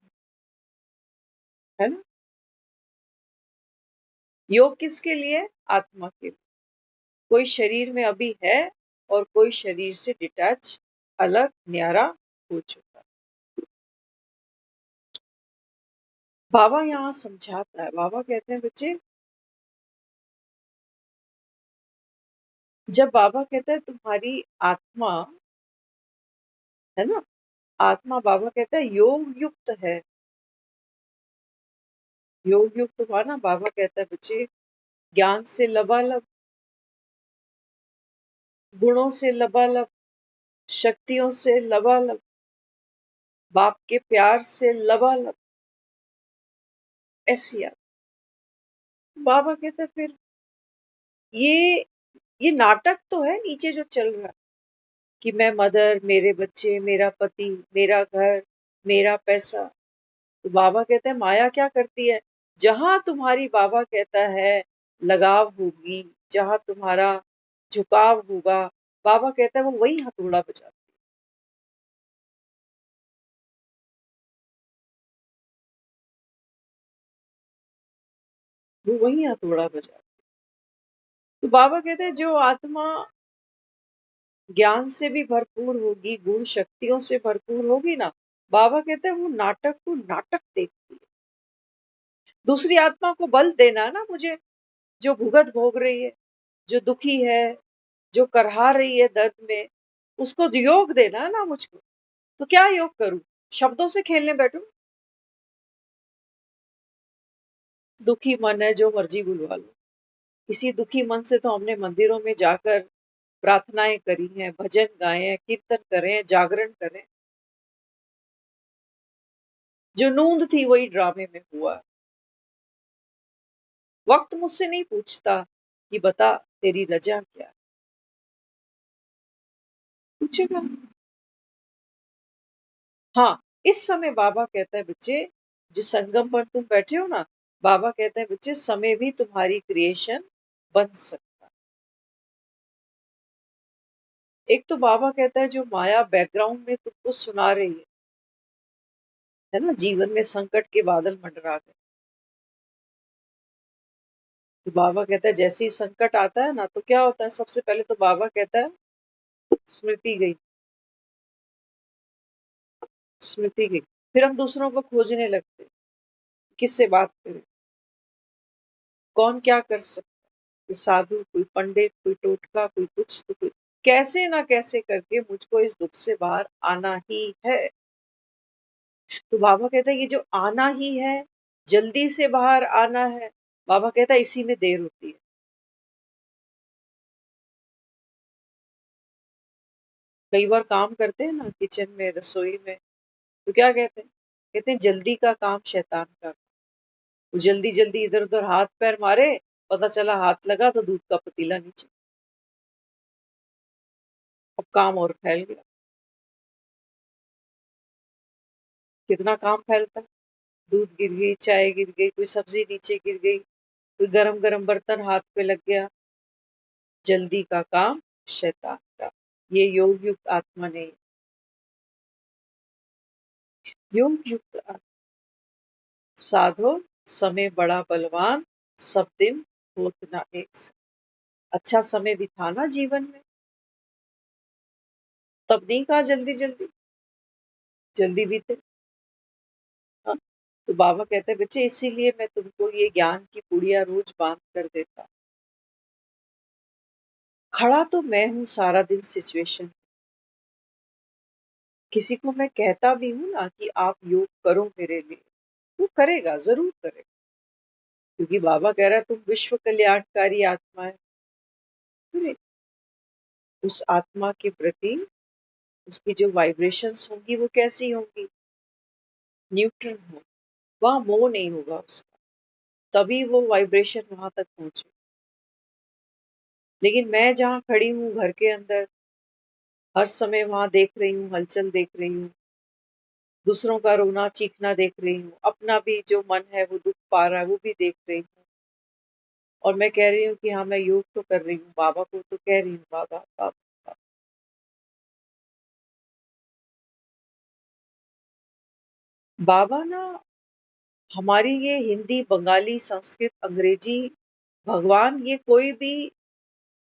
है ना। योग किसके लिए? आत्मा के लिए। कोई शरीर में अभी है और कोई शरीर से डिटैच, अलग, न्यारा हो चुका है। बाबा यहाँ समझाता है, बाबा कहते हैं बच्चे, जब बाबा कहता है तुम्हारी आत्मा है ना, आत्मा बाबा कहता है योग युक्त है। योग युक्त हुआ ना, बाबा कहता है बच्चे ज्ञान से लबालब, गुणों से लबालब, शक्तियों से लबालब, बाप के प्यार से लबालब, ऐसी आत्मा। बाबा कहता है फिर ये ये नाटक तो है नीचे जो चल रहा है कि मैं मदर, मेरे बच्चे, मेरा पति, मेरा घर, मेरा पैसा। तो बाबा कहते हैं माया क्या करती है, जहां तुम्हारी बाबा कहता है लगाव होगी, जहां तुम्हारा झुकाव होगा, बाबा कहता है वो वही हथौड़ा बजाती है, वो वही हथौड़ा बजाती है। तो बाबा कहते हैं जो आत्मा ज्ञान से भी भरपूर होगी, गुण शक्तियों से भरपूर होगी ना, बाबा कहते हैं वो नाटक को नाटक देखती है। दूसरी आत्मा को बल देना है ना मुझे, जो भुगत भोग रही है, जो दुखी है, जो करहा रही है दर्द में, उसको योग देना है ना मुझको। तो क्या योग करूं? शब्दों से खेलने बैठूं? दुखी मन है, जो मर्जी बुलवा लो। इसी दुखी मन से तो हमने मंदिरों में जाकर प्रार्थनाएं करी हैं, भजन गाए हैं, कीर्तन करे हैं, जागरण करें। जो नूंद थी वही ड्रामे में हुआ। वक्त मुझसे नहीं पूछता कि बता तेरी रजा क्या है। पूछेगा। हाँ, इस समय बाबा कहता है बच्चे, जो संगम पर तुम बैठे हो ना, बाबा कहते हैं बच्चे समय भी तुम्हारी क्रिएशन बन सकता है। एक तो बाबा कहता है जो माया बैकग्राउंड में तुमको सुना रही है ना, जीवन में संकट के बादल मंडरा गए। तो बाबा कहता है जैसे ही संकट आता है ना, तो क्या होता है, सबसे पहले तो बाबा कहता है स्मृति गई, स्मृति गई। फिर हम दूसरों को खोजने लगते, किससे बात करें, कौन क्या कर सकता, कोई साधु, कोई पंडित, कोई टोटका, कोई कुछ तो कोई, कैसे ना कैसे करके मुझको इस दुख से बाहर आना ही है। तो बाबा कहता है ये जो आना ही है, जल्दी से बाहर आना है, बाबा कहता है इसी में देर होती है। कई बार काम करते हैं ना किचन में, रसोई में, तो क्या कहते हैं, कहते हैं जल्दी का काम शैतान का। वो जल्दी जल्दी इधर उधर हाथ पैर मारे, पता चला हाथ लगा तो दूध का पतीला नीचे, अब काम और फैल गया। कितना काम फैलता है, दूध गिर गई, चाय गिर गई, कोई सब्जी नीचे गिर गई, कोई गरम गरम बर्तन हाथ पे लग गया। जल्दी का काम शैतान का। ये योग युक्त आत्मा नहीं। योग युक्त साधो समय बड़ा बलवान, सब दिन होत ना एक सा। अच्छा समय भी था ना जीवन में, तब नहीं कहा जल्दी जल्दी, जल्दी बीते। हाँ? तो बाबा कहते हैं बच्चे इसीलिए मैं तुमको ये ज्ञान की पुड़िया रोज बांध कर देता। खड़ा तो मैं हूं सारा दिन सिचुएशन, किसी को मैं कहता भी हूं ना कि आप योग करो मेरे लिए, वो करेगा, जरूर करेगा। क्योंकि बाबा कह रहा है तुम विश्व कल्याणकारी आत्मा है। फिर उस आत्मा के प्रति उसकी जो वाइब्रेशंस होंगी वो कैसी होंगी? न्यूट्रल हो, वहां मोह नहीं होगा उसका, तभी वो वाइब्रेशन वहां तक पहुंचे। लेकिन मैं जहाँ खड़ी हूँ घर के अंदर, हर समय वहां देख रही हूँ, हलचल देख रही हूँ, दूसरों का रोना चीखना देख रही हूँ, अपना भी जो मन है वो दुख पा रहा है वो भी देख रही हूँ, और मैं कह रही हूँ कि हाँ मैं योग तो कर रही हूँ, बाबा को तो कह रही हूँ बाबा बाबा बाबा। बाबा ना हमारी ये हिंदी, बंगाली, संस्कृत, अंग्रेजी, भगवान, ये कोई भी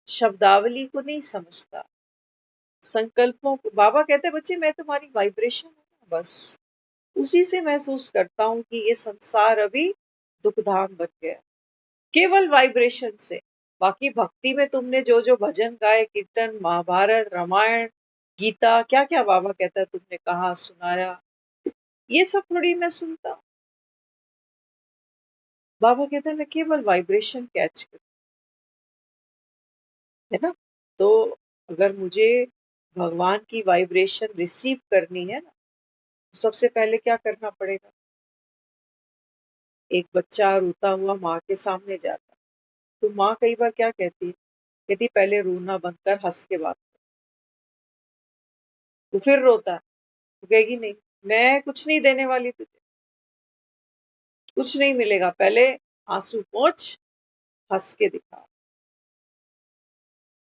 शब्दावली को नहीं समझता, संकल्पों को। बाबा कहते हैं बच्चे मैं तुम्हारी वाइब्रेशन हूँ ना, बस उसी से महसूस करता हूँ कि ये संसार अभी दुखधाम बन गया, केवल वाइब्रेशन से। बाकी भक्ति में तुमने जो जो भजन गाए, कीर्तन, महाभारत, रामायण, गीता, क्या क्या बाबा कहता है तुमने कहा सुनाया, ये सब थोड़ी मैं सुनता हूँ। बाबा कहता है मैं केवल वाइब्रेशन कैच करता हूं, है ना। तो अगर मुझे भगवान की वाइब्रेशन रिसीव करनी है ना, तो सबसे पहले क्या करना पड़ेगा? एक बच्चा रोता हुआ माँ के सामने जाता, तो माँ कई बार क्या कहती है? कहती पहले रोना बंद कर, हंस के बात कर। तो फिर रोता है, तो कहेगी नहीं, मैं कुछ नहीं देने वाली तुझे, कुछ नहीं मिलेगा, पहले आंसू पोंछ, हंस के दिखा।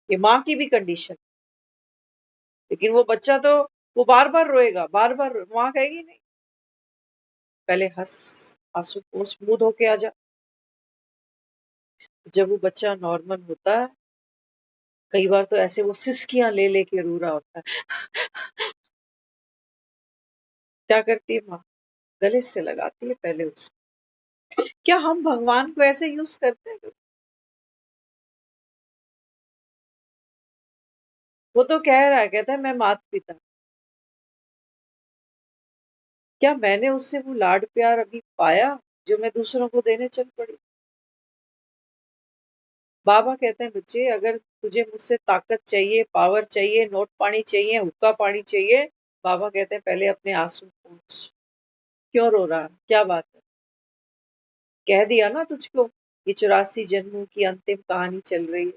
ये माँ की भी कंडीशन। लेकिन वो बच्चा तो वो बार बार रोएगा, बार बार। माँ कहेगी नहीं, पहले हंस, आंसू पोंछ, मुंह धो के आ जा। जब वो बच्चा नॉर्मल होता है, कई बार तो ऐसे वो सिसकियां ले लेके रो रहा होता है। क्या करती है माँ? गले से लगाती है पहले उसको। क्या हम भगवान को ऐसे यूज करते हैं? वो तो कह रहा है, कहता है मैं माता पिता। क्या मैंने उससे वो लाड प्यार अभी पाया जो मैं दूसरों को देने चल पड़ी? बाबा कहते हैं बच्चे अगर तुझे मुझसे ताकत चाहिए, पावर चाहिए, नोट पानी चाहिए, हुक्का पानी चाहिए, बाबा कहते हैं पहले अपने आंसू पोंछ। क्यों रो रहा है? क्या बात है? कह दिया ना तुझको, ये 84 जन्मों की अंतिम कहानी चल रही है,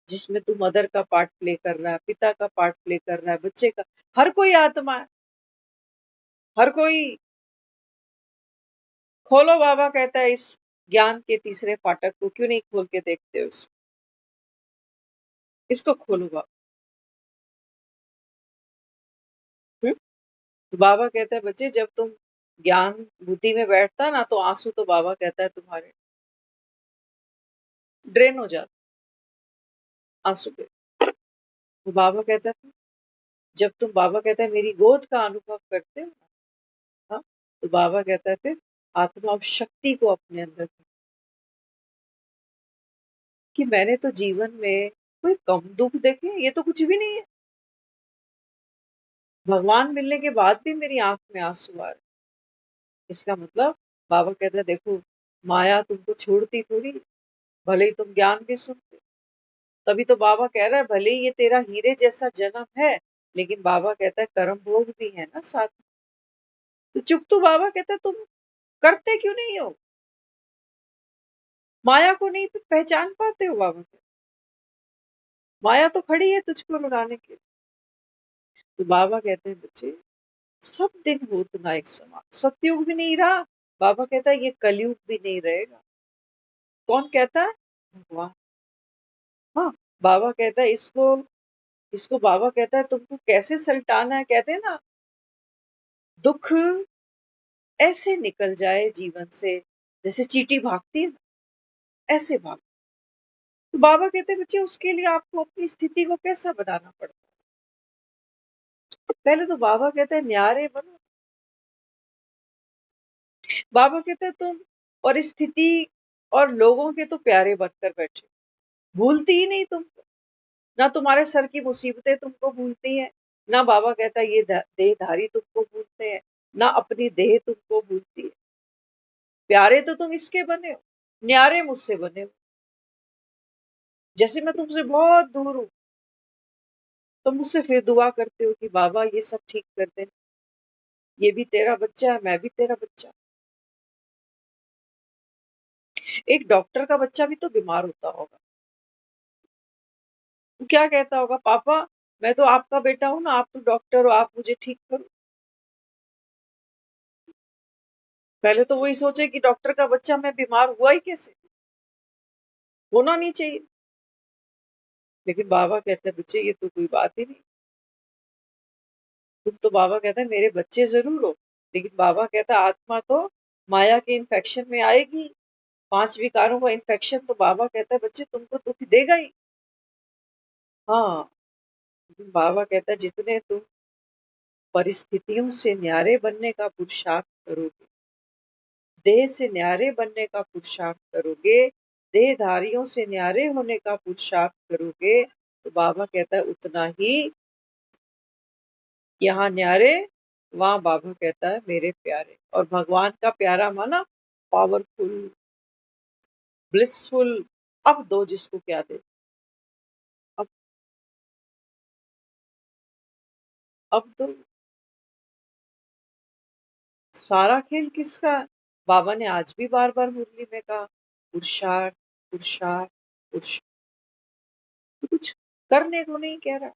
जिसमें तू मदर का पार्ट प्ले कर रहा है, पिता का पार्ट प्ले कर रहा है, बच्चे का। हर कोई आत्मा है, हर कोई। खोलो, बाबा कहता है इस ज्ञान के तीसरे फाटक को, क्यों नहीं खोल के देखते हो इसको खोलो बाबा। हम्म? तो बाबा कहता है बच्चे जब तुम ज्ञान बुद्धि में बैठता ना, तो आंसू तो बाबा कहता है तुम्हारे ड्रेन हो जाते आंसू पे। तो बाबा कहता है जब तुम, बाबा कहता है मेरी गोद का अनुभव करते हो ना, हाँ, तो बाबा कहता है फिर आत्मा और शक्ति को अपने अंदर कि मैंने तो जीवन में कोई कम दुख देखे, ये तो कुछ भी नहीं है। भगवान मिलने के बाद भी मेरी आंख में आंसू आ रहे। इसका मतलब बाबा कहता है देखो, माया तुमको छोड़ती थोड़ी, भले ही तुम ज्ञान भी सुनते। तभी तो बाबा कह रहा है भले ही ये तेरा हीरे जैसा जन्म है, लेकिन बाबा कहता है कर्म भोग भी है ना साथ में। तो चुप, तो बाबा कहता है तुम करते क्यों नहीं हो? माया को नहीं पहचान पाते हो? बाबा कहते माया तो खड़ी है तुझको रुलाने के लिए। तो बाबा कहते हैं बच्चे सब दिन होत ना एक समान, सतयुग भी नहीं रहा, बाबा कहता है ये कलयुग भी नहीं रहेगा। कौन कहता है? भगवान। हाँ, बाबा कहता है इसको, इसको बाबा कहता है तुमको कैसे सल्टाना है। कहते हैं ना, दुख ऐसे निकल जाए जीवन से जैसे चींटी भागती है ना, ऐसे भाग। तो बाबा कहते हैं बच्चे उसके लिए आपको अपनी स्थिति को कैसा बनाना पड़ता है। पहले तो बाबा कहते हैं न्यारे बनो। बाबा कहते हैं तुम परिस्थिति और लोगों के तो प्यारे बनकर बैठे, भूलती ही नहीं तुमको। ना तुम्हारे सर की मुसीबतें तुमको भूलती हैं, ना बाबा कहता है ये देहधारी तुमको भूलते हैं, ना अपनी देह तुमको भूलती है। प्यारे तो तुम इसके बने हो, न्यारे मुझसे बने हो। जैसे मैं तुमसे बहुत दूर हूं, तुम मुझसे फिर दुआ करते हो कि बाबा ये सब ठीक कर दे, ये भी तेरा बच्चा है, मैं भी तेरा बच्चा। एक डॉक्टर का बच्चा भी तो बीमार होता होगा, वो क्या कहता होगा, पापा मैं तो आपका बेटा हूं ना, आप तो डॉक्टर हो, आप मुझे ठीक करो। पहले तो वही सोचे कि डॉक्टर का बच्चा मैं बीमार हुआ ही कैसे, होना नहीं चाहिए। लेकिन बाबा कहते हैं बच्चे ये तो कोई बात ही नहीं, तुम तो, बाबा कहता है मेरे बच्चे जरूर हो, लेकिन बाबा कहता है आत्मा तो माया के इन्फेक्शन में आएगी, 5 विकारों का इन्फेक्शन, तो बाबा कहता है बच्चे तुमको दुख देगा ही। हाँ, लेकिन बाबा कहता है जितने तुम परिस्थितियों से न्यारे बनने का पुरुषार्थ करोगे, देह से न्यारे बनने का पुरुषार्थ करोगे, देहधारियों से न्यारे होने का पुरुषार्थ करोगे, तो बाबा कहता है उतना ही यहाँ न्यारे, वहां बाबा कहता है मेरे प्यारे। और भगवान का प्यारा माना पावरफुल, ब्लिसफुल। अब दो जिसको क्या दे, अब अब तो सारा खेल किसका है? बाबा ने आज भी बार बार मुरली में कहा पुरुषार्थ, पुरुषार्थ, पुरुषार्थ। तो कुछ करने को नहीं कह रहा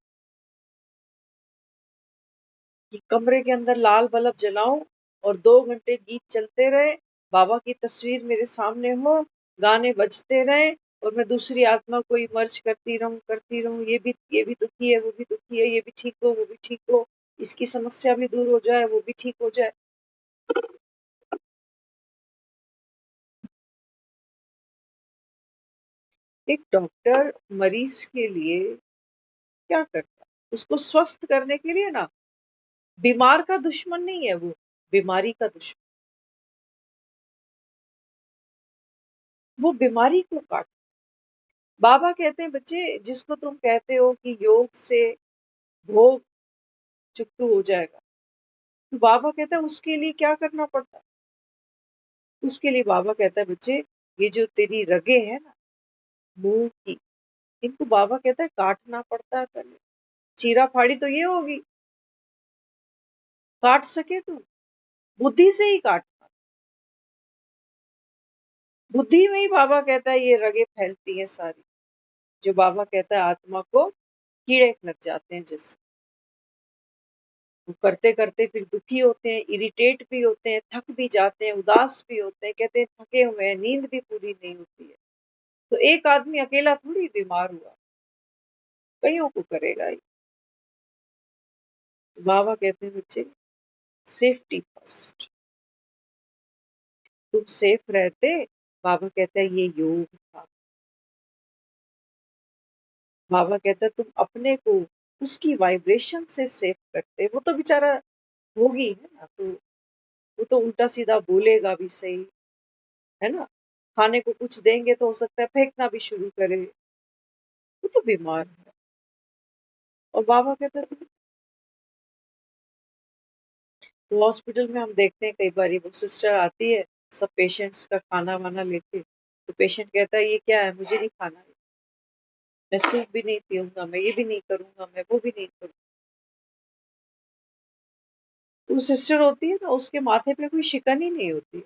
कि कमरे के अंदर लाल बल्ब जलाऊं और 2 घंटे गीत चलते रहे, बाबा की तस्वीर मेरे सामने हो, गाने बजते रहे, और मैं दूसरी आत्मा को इमर्ज करती रहूं, ये भी दुखी है, वो भी दुखी है, ये भी ठीक हो, वो भी ठीक हो, इसकी समस्या भी दूर हो जाए, वो भी ठीक हो जाए। एक डॉक्टर मरीज के लिए क्या करता है, उसको स्वस्थ करने के लिए ना, बीमार का दुश्मन नहीं है वो, बीमारी का दुश्मन, वो बीमारी को काट। बाबा कहते हैं बच्चे जिसको तुम कहते हो कि योग से भोग चुकतू हो जाएगा, तो बाबा कहता है उसके लिए क्या करना पड़ता है। उसके लिए बाबा कहता है बच्चे ये जो तेरी रगे है ना मुंह की, इनको बाबा कहता है काटना पड़ता है पहले। चीरा फाड़ी तो ये होगी, काट सके तो बुद्धि से ही काटना। बुद्धि में ही बाबा कहता है ये रगे फैलती हैं सारी, जो बाबा कहता है आत्मा को कीड़े लग जाते हैं जैसे, वो करते करते फिर दुखी होते हैं, इरिटेट भी होते हैं, थक भी जाते हैं, उदास भी होते हैं, कहते हैं थके हुए हैं, नींद भी पूरी नहीं होती है। तो एक आदमी अकेला थोड़ी बीमार हुआ, कईयों को करेगा ही। बाबा कहते हैं बच्चे सेफ्टी फर्स्ट, तुम सेफ रहते, बाबा कहता है ये योग था। बाबा कहता है तुम अपने को उसकी वाइब्रेशन से सेफ करते, वो तो बेचारा भोगी है ना, तो वो तो उल्टा सीधा बोलेगा भी सही, है ना, खाने को कुछ देंगे तो हो सकता है फेंकना भी शुरू करे, वो तो बीमार है। और बाबा कहते हैं तो हॉस्पिटल में हम देखते हैं कई बार वो सिस्टर आती है सब पेशेंट्स का खाना वाना लेके, तो पेशेंट कहता है ये क्या है, मुझे नहीं खाना है, मैं सूप भी नहीं पीऊंगा, मैं ये भी नहीं करूंगा, मैं वो भी नहीं करूंगा। वो सिस्टर होती है ना, उसके माथे पे कोई शिकन ही नहीं होती है।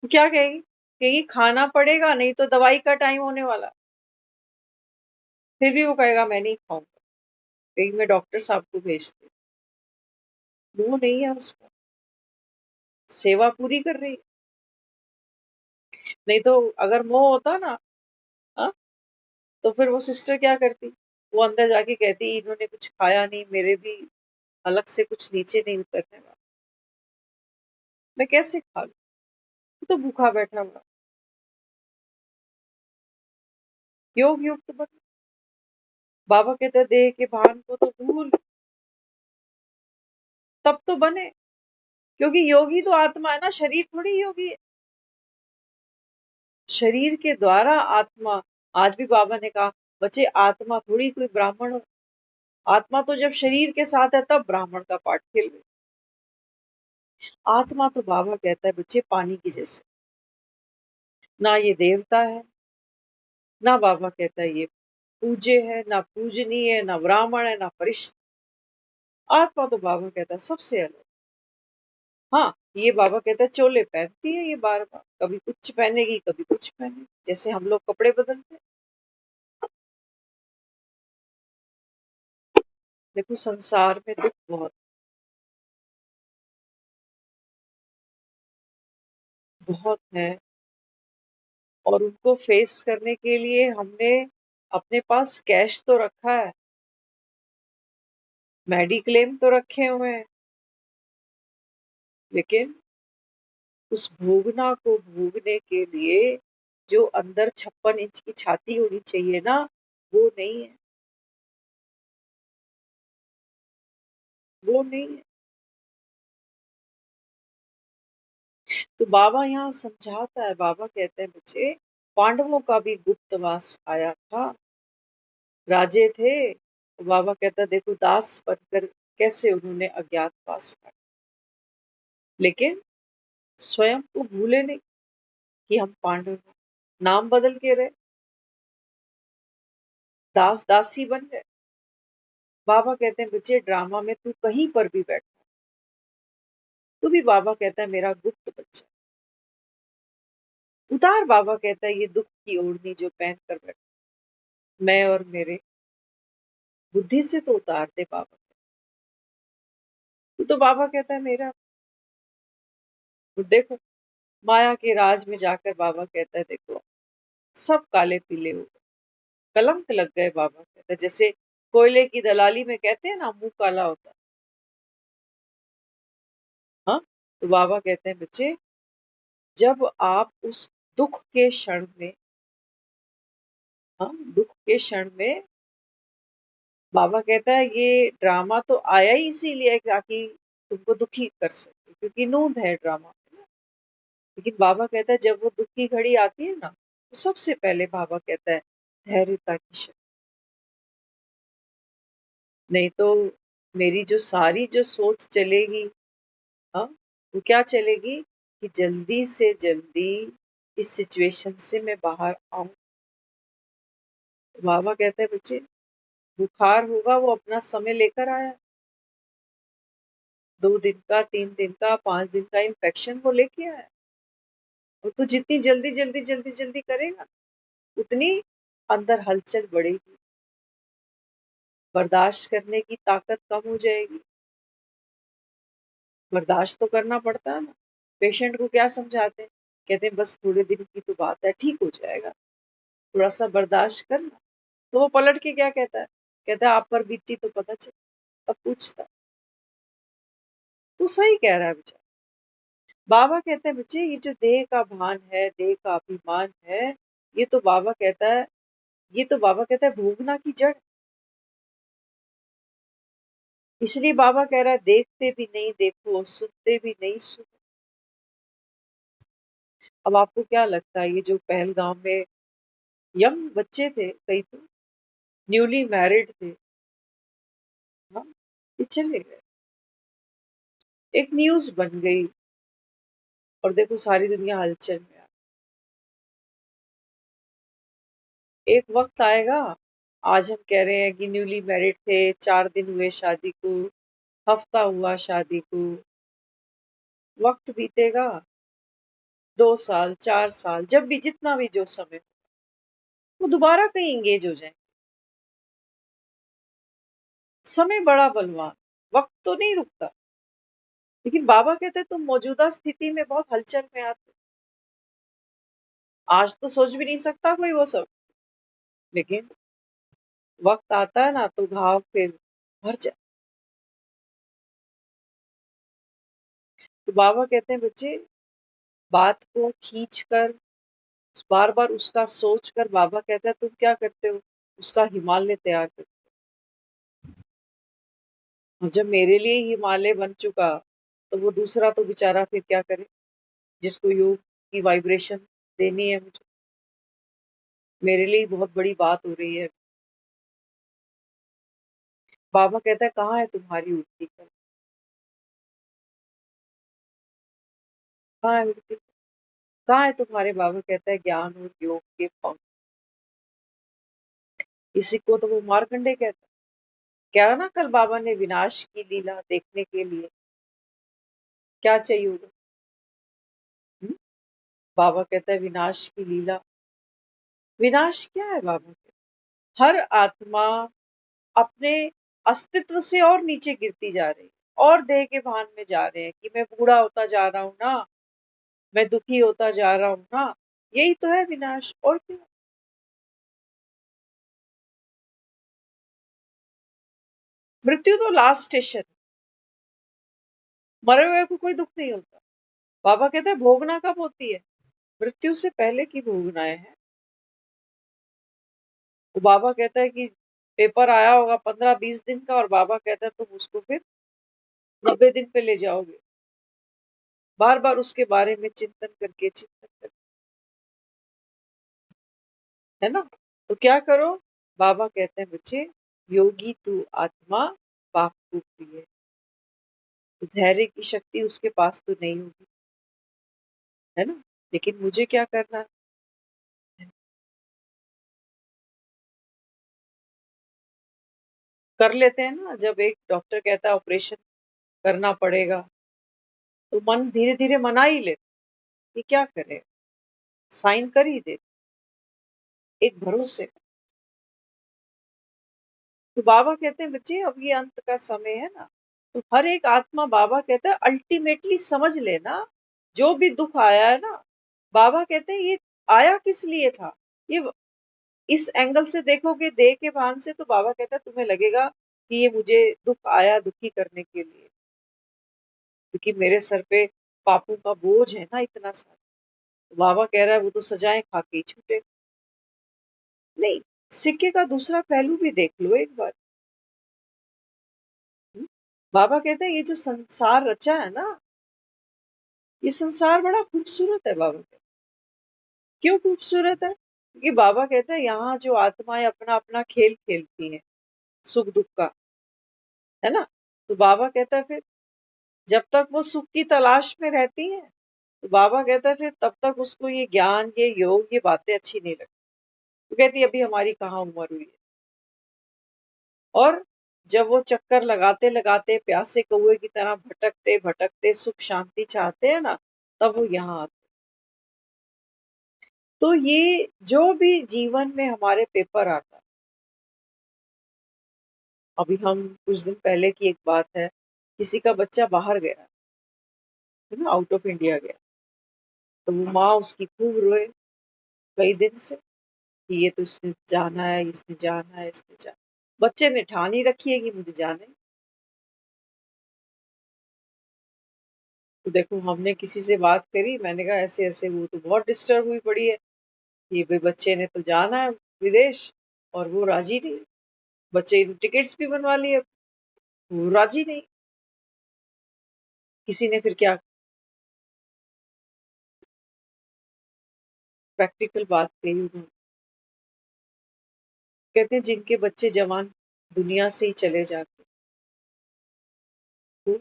वो क्या कहेगी, कहेगी खाना पड़ेगा नहीं तो दवाई का टाइम होने वाला, फिर भी वो कहेगा मैं नहीं खाऊंगा, कहेगी मैं डॉक्टर साहब को भेजती हूँ। वो नहीं है उसका, सेवा पूरी कर रही है। नहीं तो अगर मोह होता ना, हाँ, तो फिर वो सिस्टर क्या करती, वो अंदर जाके कहती इन्होंने कुछ खाया नहीं, मेरे भी अलग से कुछ नीचे नहीं उतरने वाला, मैं कैसे खा लूं, वो तो भूखा बैठा हुआ। योग युक्त बन, बाबा कहते हैं देह के भान को तो भूल, तब तो बने, क्योंकि योगी तो आत्मा है ना, शरीर थोड़ी योगी है। शरीर के द्वारा आत्मा, आज भी बाबा ने कहा बच्चे आत्मा थोड़ी कोई ब्राह्मण हो, आत्मा तो जब शरीर के साथ है तब ब्राह्मण का पाठ खेल रही। आत्मा तो बाबा कहता है बच्चे पानी की जैसे, ना ये देवता है, ना बाबा कहता है ये पूज्य है, ना पूजनीय है, ना ब्राह्मण है, ना परिष्ठ। आत्मा तो बाबा कहता है सबसे अलग। हाँ, ये बाबा कहता है चोले पहनती है ये बार बार, कभी कुछ पहनेगी कभी कुछ पहनेगी, जैसे हम लोग कपड़े बदलते हैं। देखो संसार में दुख बहुत बहुत है, और उनको फेस करने के लिए हमने अपने पास कैश तो रखा है, मेडिक्लेम तो रखे हुए हैं, लेकिन उस भोगना को भोगने के लिए जो अंदर 56 इंच की छाती होनी चाहिए ना, वो नहीं है, वो नहीं है। तो बाबा यहाँ समझाता है, बाबा कहते हैं बच्चे, पांडवों का भी गुप्तवास आया था, राजे थे, तो बाबा कहता है देखो दास बनकर कैसे उन्होंने अज्ञातवास काटा, लेकिन स्वयं को भूले नहीं कि हम पांडव हैं। नाम बदल के रहे, दास दासी बन गए। बाबा कहते हैं बच्चे ड्रामा में तू कहीं पर भी बैठ, तू भी बाबा कहता है मेरा गुप्त बच्चा उतार। बाबा कहता है ये दुख की ओढ़नी जो पहन कर बैठा, मैं और मेरे, बुद्धि से तो उतार दे बाबा। तू तो बाबा कहता है मेरा। तो देखो माया के राज में जाकर बाबा कहता है देखो सब काले पीले हो गए, कलंक लग गए। बाबा कहता है जैसे कोयले की दलाली में कहते हैं ना मुंह काला होता है। हाँ, तो बाबा कहते हैं बच्चे जब आप उस दुख के क्षण में, हाँ दुख के क्षण में, बाबा कहता है ये ड्रामा तो आया ही इसीलिए है ताकि तुमको दुखी कर सके, क्योंकि नूंद है ड्रामा में ना। लेकिन बाबा कहता है जब वो दुख की घड़ी आती है ना, तो सबसे पहले बाबा कहता है धैर्यता की शक्ति। नहीं तो मेरी जो सारी जो सोच चलेगी, हाँ वो क्या चलेगी कि जल्दी से जल्दी इस सिचुएशन से मैं बाहर आऊं। बाबा कहते हैं बच्चे बुखार होगा वो अपना समय लेकर आया, 2 दिन का 3 दिन का 5 दिन का इन्फेक्शन वो लेके आया, और तू जितनी जल्दी जल्दी जल्दी जल्दी करेगा उतनी अंदर हलचल बढ़ेगी, बर्दाश्त करने की ताकत कम हो जाएगी। बर्दाश्त तो करना पड़ता है ना। पेशेंट को क्या समझाते हैं, कहते हैं बस थोड़े दिन की तो बात है ठीक हो जाएगा, थोड़ा सा बर्दाश्त करना। तो वो पलट के क्या कहता है, कहता है आप पर बीतती तो पता चले। तब पूछता, तो सही कह रहा है बेचारा। बाबा कहते हैं बच्चे ये जो देह का भान है, देह का अभिमान है, ये तो बाबा कहता है, ये तो बाबा कहता है भोगना की जड़। इसलिए बाबा कह रहा है देखते भी नहीं देखो, सुनते भी नहीं सुनो। अब आपको क्या लगता है ये जो पहलगाम में यंग बच्चे थे, कई तो न्यूली मैरिड थे, हाँ ये चले गए, एक न्यूज बन गई, और देखो सारी दुनिया हलचल में आ। एक वक्त आएगा, आज हम कह रहे हैं कि न्यूली मैरिड थे, 4 दिन हुए शादी को, हफ्ता हुआ शादी को, वक्त बीतेगा 2 साल 4 साल, जब भी जितना भी जो समय, वो दोबारा कहीं एंगेज हो जाए। समय बड़ा बलवान, वक्त तो नहीं रुकता। लेकिन बाबा कहते हैं तुम मौजूदा स्थिति में बहुत हलचल में आते हो। आज तो सोच भी नहीं सकता कोई वो सब, लेकिन वक्त आता है ना तो घाव फिर भर जाए। तो बाबा कहते हैं बच्चे बात को खींच कर, बार बार उसका सोच कर, बाबा कहता है तुम क्या करते हो, उसका हिमालय तैयार करते हो। जब मेरे लिए हिमालय बन चुका, तो वो दूसरा तो बेचारा फिर क्या करे, जिसको योग की वाइब्रेशन देनी है मुझे, मेरे लिए बहुत बड़ी बात हो रही है। बाबा कहता है कहाँ है तुम्हारी उठती कल। कहाँ है मृत्यु? कहाँ है तुम्हारे बाबा? कहता है ज्ञान और योग के पंख। इसी को तो वो मार्कंडे कहता है। क्या ना कल बाबा ने विनाश की लीला देखने के लिए क्या चाहिए होगा? हम्म? बाबा कहता है विनाश की लीला। विनाश क्या है बाबा के? हर आत्मा अपने अस्तित्व से और नीचे गिरती जा रही है और देह के भान में जा रहे हैं कि मैं बूढ़ा होता जा रहा हूं ना, मैं दुखी होता जा रहा हूं ना। यही तो है विनाश, और क्या? मृत्यु तो लास्ट स्टेशन। मरे हुए को कोई दुख नहीं होता। बाबा कहते हैं भोगना कब होती है? मृत्यु से पहले की भोगनाएं हैं। तो बाबा कहता है कि पेपर आया होगा 15-20 दिन का, और बाबा कहता है तुम उसको फिर 90 दिन पे ले जाओगे, बार बार उसके बारे में चिंतन करके, है ना? तो क्या करो? बाबा कहते हैं बच्चे, योगी तू आत्मा बाप को प्रिय। तो धैर्य की शक्ति उसके पास तो नहीं होगी, है ना? लेकिन मुझे क्या करना है? कर लेते हैं ना। जब एक डॉक्टर कहता है ऑपरेशन करना पड़ेगा, तो मन धीरे धीरे मना ही लेते कि क्या करे, साइन कर ही दे, एक भरोसे। तो बाबा कहते हैं बच्चे अब ये अंत का समय है ना, तो हर एक आत्मा, बाबा कहता है अल्टीमेटली समझ लेना, जो भी दुख आया है ना, बाबा कहते हैं ये आया किस लिए था। ये इस एंगल से देखोगे, देह के भान से, तो बाबा कहता है तुम्हें लगेगा कि ये मुझे दुख आया दुखी करने के लिए, क्योंकि मेरे सर पे पापों का बोझ है ना इतना सारा। तो बाबा कह रहा है वो तो सजाएं खा के ही छूटे। नहीं, सिक्के का दूसरा पहलू भी देख लो एक बार। हम्म? बाबा कहते हैं ये जो संसार रचा है ना, ये संसार बड़ा खूबसूरत है। बाबा कहते हैं क्यों खूबसूरत है? क्योंकि बाबा कहते हैं यहाँ जो आत्माएं अपना अपना खेल खेलती हैं, सुख दुख का, है ना? तो बाबा कहता है फिर जब तक वो सुख की तलाश में रहती है, तो बाबा कहता है फिर तब तक उसको ये ज्ञान, ये योग, ये बातें अच्छी नहीं लगती। तो कहती है, अभी हमारी कहाँ उम्र हुई है। और जब वो चक्कर लगाते लगाते प्यासे कौए की तरह भटकते भटकते सुख शांति चाहते हैं ना, तब वो यहाँ आते। तो ये जो भी जीवन में हमारे पेपर आता, अभी हम कुछ दिन पहले की एक बात है, किसी का बच्चा बाहर गया, है ना, आउट ऑफ इंडिया गया, तो वो माँ उसकी खूब रोए कई दिन से कि ये तो इसने जाना है, इसने जाना है, इसने जाना। बच्चे ने ठान ही रखी है कि मुझे जाना है। तो देखो, हमने किसी से बात करी, मैंने कहा ऐसे ऐसे, वो तो बहुत डिस्टर्ब हुई पड़ी है, ये भाई बच्चे ने तो जाना है विदेश और वो राजी नहीं। बच्चे ने टिकट्स भी बनवा लिए, वो राजी नहीं। किसी ने फिर क्या, प्रैक्टिकल बात कही उन्होंने। कहते हैं जिनके बच्चे जवान दुनिया से ही चले जाते, तो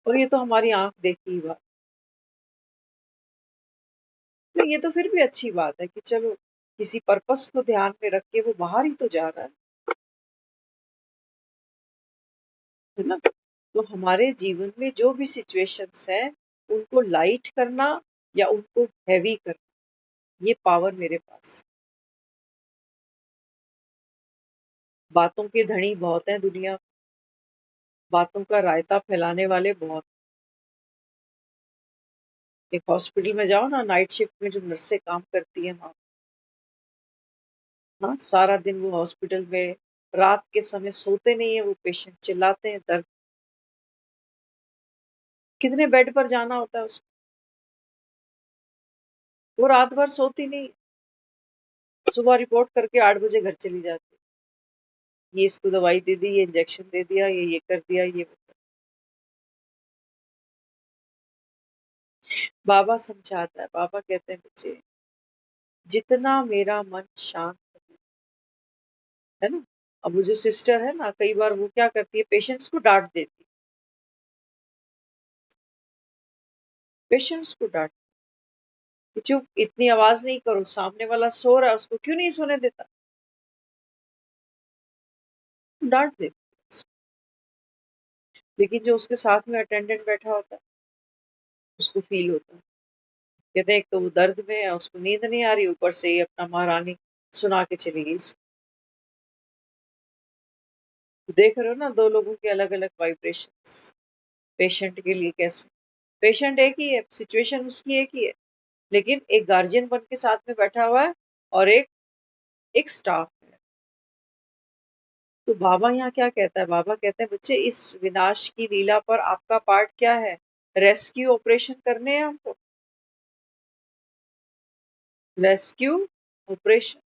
और ये तो हमारी आंख देखी बात। तो ये तो फिर भी अच्छी बात है कि चलो किसी पर्पस को ध्यान में रख के वो बाहर ही तो जा रहा है ना? तो हमारे जीवन में जो भी सिचुएशंस हैं, उनको लाइट करना या उनको हैवी करना, ये पावर मेरे पास है। बातों के धनी बहुत हैं दुनिया, बातों का रायता फैलाने वाले बहुत। एक हॉस्पिटल में जाओ ना, नाइट शिफ्ट में जो नर्सें काम करती हैं वहां, हाँ, सारा दिन वो हॉस्पिटल में रात के समय सोते नहीं है वो पेशेंट, चिल्लाते हैं दर्द। कितने बेड पर जाना होता है उसको, वो रात भर सोती नहीं, सुबह रिपोर्ट करके 8 बजे घर चली जाती। ये इसको दवाई दे दी, ये इंजेक्शन दे दिया, ये कर दिया, ये वो कर। बाबा समझाता है, बाबा कहते हैं बच्चे, जितना मेरा मन शांत है ना। अब वो जो सिस्टर है ना, कई बार वो क्या करती है, पेशेंट्स को डांट देती है। पेशेंट्स को डांट कि चुप, इतनी आवाज नहीं करो, सामने वाला सो रहा है, उसको क्यों नहीं सोने देता, डांट दे। लेकिन जो उसके साथ में अटेंडेंट बैठा होता है उसको फील होता है, कहते हैं एक तो वो दर्द में है, उसको नींद नहीं आ रही, ऊपर से ही अपना महारानी सुना के चली गई। देख रहे हो ना, दो लोगों के अलग अलग वाइब्रेशंस पेशेंट के लिए कैसे। पेशेंट एक ही है, सिचुएशन उसकी एक ही है, लेकिन एक गार्जियन बन के साथ में बैठा हुआ है और एक एक स्टाफ है। तो बाबा यहाँ क्या कहता है, बाबा कहते हैं बच्चे इस विनाश की लीला पर आपका पार्ट क्या है, रेस्क्यू ऑपरेशन करने हैं हमको, रेस्क्यू ऑपरेशन।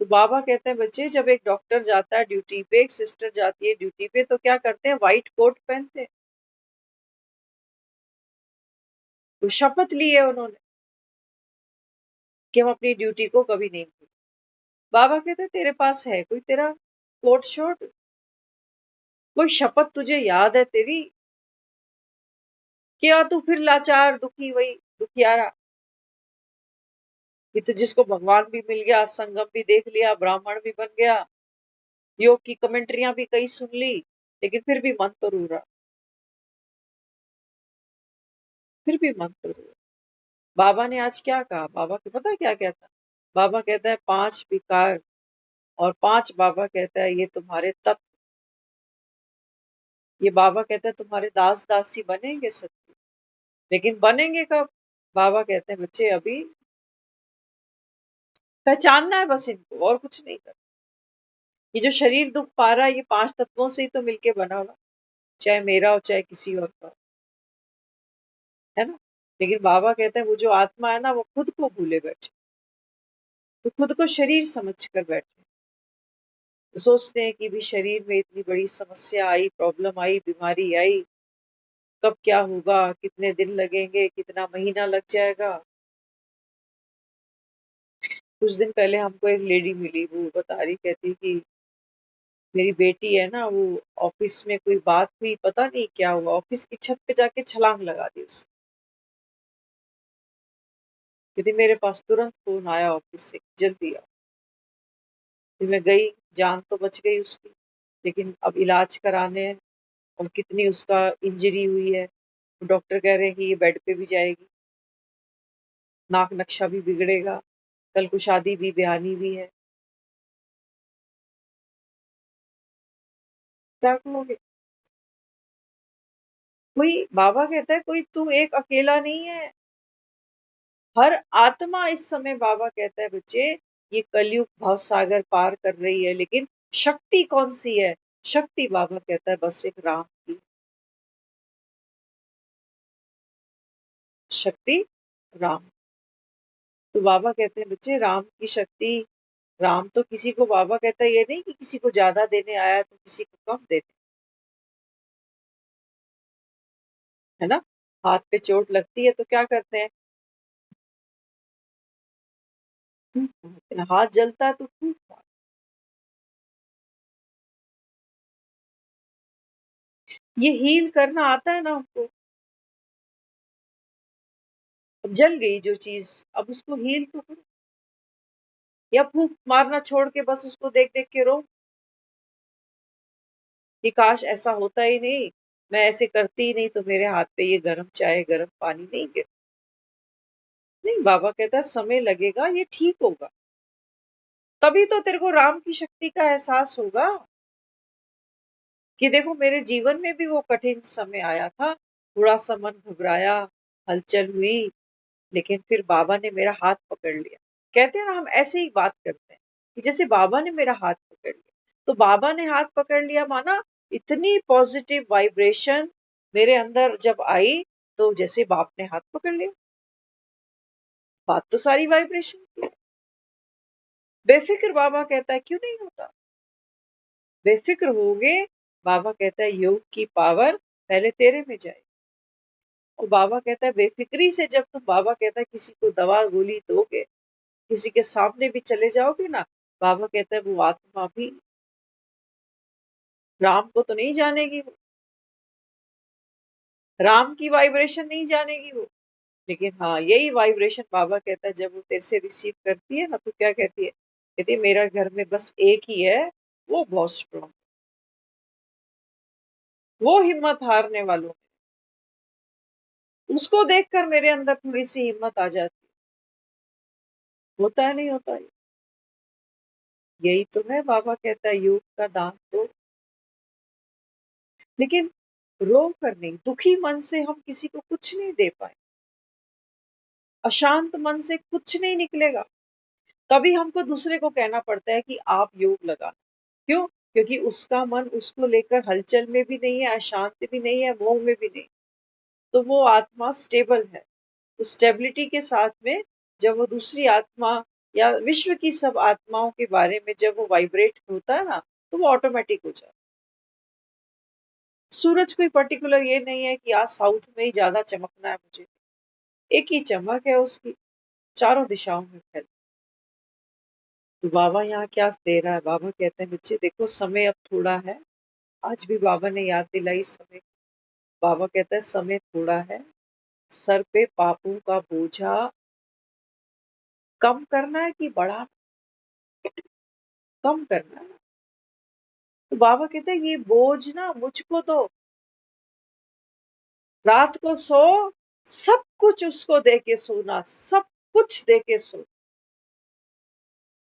तो बाबा कहते हैं बच्चे जब एक डॉक्टर जाता है ड्यूटी पे, एक सिस्टर जाती है ड्यूटी पे, तो क्या करते हैं, व्हाइट कोट पहनते हैं। तो शपथ ली है उन्होंने कि हम अपनी ड्यूटी को कभी नहीं भूलेंगे। बाबा कहते हैं तेरे पास है कोई तेरा कोट शर्ट, कोई शपथ तुझे याद है तेरी, क्या तू फिर लाचार दुखी वही दुखियारा। ये तो जिसको भगवान भी मिल गया, संगम भी देख लिया, ब्राह्मण भी बन गया, योग की कमेंट्रियां भी कई सुन ली, लेकिन फिर भी मन तो रू रहा, फिर भी मन तो रू रहा। बाबा ने आज क्या कहा, बाबा को पता है क्या कहता, बाबा कहता है 5 विकार, और 5 बाबा कहता है ये तुम्हारे तत्व, ये बाबा कहता है तुम्हारे दास दासी बनेंगे सत्य, लेकिन बनेंगे कब, बाबा कहते हैं बच्चे अभी पहचानना है बस इनको, और कुछ नहीं करना। ये जो शरीर दुख पा रहा है ये 5 तत्वों से ही तो मिलके बना हुआ, चाहे मेरा हो चाहे किसी और का, है ना। लेकिन बाबा कहते हैं वो जो आत्मा है ना वो खुद को भूले बैठे, तो खुद को शरीर समझ कर बैठे, तो सोचते हैं कि भी शरीर में इतनी बड़ी समस्या आई, प्रॉब्लम आई, बीमारी आई, कब क्या होगा, कितने दिन लगेंगे, कितना महीना लग जाएगा। कुछ दिन पहले हमको एक लेडी मिली, वो बता रही, कहती कि मेरी बेटी है ना, वो ऑफिस में कोई बात हुई, पता नहीं क्या हुआ, ऑफिस की छत पे जाके छलांग लगा दी उसने। कहती मेरे पास तुरंत फोन आया ऑफिस से, जल्दी आओ। फिर मैं गई, जान तो बच गई उसकी, लेकिन अब इलाज कराने हैं, और कितनी उसका इंजरी हुई है, डॉक्टर कह रहे हैं कि ये बेड पे भी जाएगी, नाक नक्शा भी बिगड़ेगा, कल को शादी भी, ब्याहनी भी है, क्या कहोगे। कोई, बाबा कहता है कोई तू एक अकेला नहीं है, हर आत्मा इस समय, बाबा कहता है बच्चे ये कलयुग भव सागर पार कर रही है, लेकिन शक्ति कौन सी है, शक्ति बाबा कहता है बस एक राम की शक्ति, राम। तो बाबा कहते हैं बच्चे राम की शक्ति, राम तो किसी को, बाबा कहता है ये नहीं कि किसी को ज्यादा देने आया तो किसी को कम देने, है ना। हाथ पे चोट लगती है तो क्या करते हैं, फूंक मारते हैं, हाथ जलता है तो फूंक मार। ये हील करना आता है ना हमको, अब जल गई जो चीज, अब उसको हील तो करो, या फूंक मारना छोड़ के बस उसको देख देख के रो कि काश ऐसा होता ही नहीं, मैं ऐसे करती ही नहीं तो मेरे हाथ पे ये गर्म चाय गर्म पानी नहीं गिर। नहीं, बाबा कहता है समय लगेगा, ये ठीक होगा, तभी तो तेरे को राम की शक्ति का एहसास होगा कि देखो मेरे जीवन में भी वो कठिन समय आया था, थोड़ा सा मन घबराया, हलचल हुई, लेकिन फिर बाबा ने मेरा हाथ पकड़ लिया। कहते हैं ना, हम ऐसे ही बात करते हैं कि जैसे बाबा ने मेरा हाथ पकड़ लिया, तो बाबा ने हाथ पकड़ लिया माना इतनी पॉजिटिव वाइब्रेशन मेरे अंदर जब आई, तो जैसे बाप ने हाथ पकड़ लिया, बात तो सारी वाइब्रेशन की है। बेफिक्र, बाबा कहता है क्यों नहीं होता, बेफिक्र होगे, बाबा कहता है योग की पावर पहले तेरे में जाए। और बाबा कहता है बेफिक्री से जब तुम, बाबा कहता है किसी को दवा गोली दोगे, किसी के सामने भी चले जाओगे ना, बाबा कहता है वो आत्मा भी राम को तो नहीं जानेगी वो, राम की वाइब्रेशन नहीं जानेगी वो, लेकिन हाँ यही वाइब्रेशन बाबा कहता है जब वो तेरे से रिसीव करती है ना, तो क्या कहती है? कहती है मेरा घर में बस एक ही है, वो बहुत स्ट्रॉन्ग, वो हिम्मत हारने वालों, उसको देखकर मेरे अंदर थोड़ी सी हिम्मत आ जाती है। होता है नहीं होता है? यही तो है, बाबा कहता है योग का दान दो। लेकिन रो कर नहीं, दुखी मन से हम किसी को कुछ नहीं दे पाए, अशांत मन से कुछ नहीं निकलेगा। तभी हमको दूसरे को कहना पड़ता है कि आप योग लगा। क्यों? क्योंकि उसका मन उसको लेकर हलचल में भी नहीं है, अशांत भी नहीं है, मोह में भी नहीं। तो वो आत्मा स्टेबल है। उस स्टेबिलिटी के साथ में जब वो दूसरी आत्मा या विश्व की सब आत्माओं के बारे में जब वो वाइब्रेट होता है ना, तो वो ऑटोमेटिक हो जाता है। सूरज कोई पर्टिकुलर ये नहीं है कि आज साउथ में ही ज्यादा चमकना है मुझे, एक ही चमक है उसकी, चारों दिशाओं में फैल। तो बाबा यहाँ क्या दे रहा है? बाबा कहते हैं बच्चे देखो समय अब थोड़ा है। आज भी बाबा ने याद दिलाई समय। बाबा कहता है समय थोड़ा है, सर पे पापों का बोझा कम करना है कि बढ़ा? कम करना है। तो बाबा कहते हैं ये बोझ ना मुझको दो, रात को सो, सब कुछ उसको दे के सोना, सब कुछ दे के सो।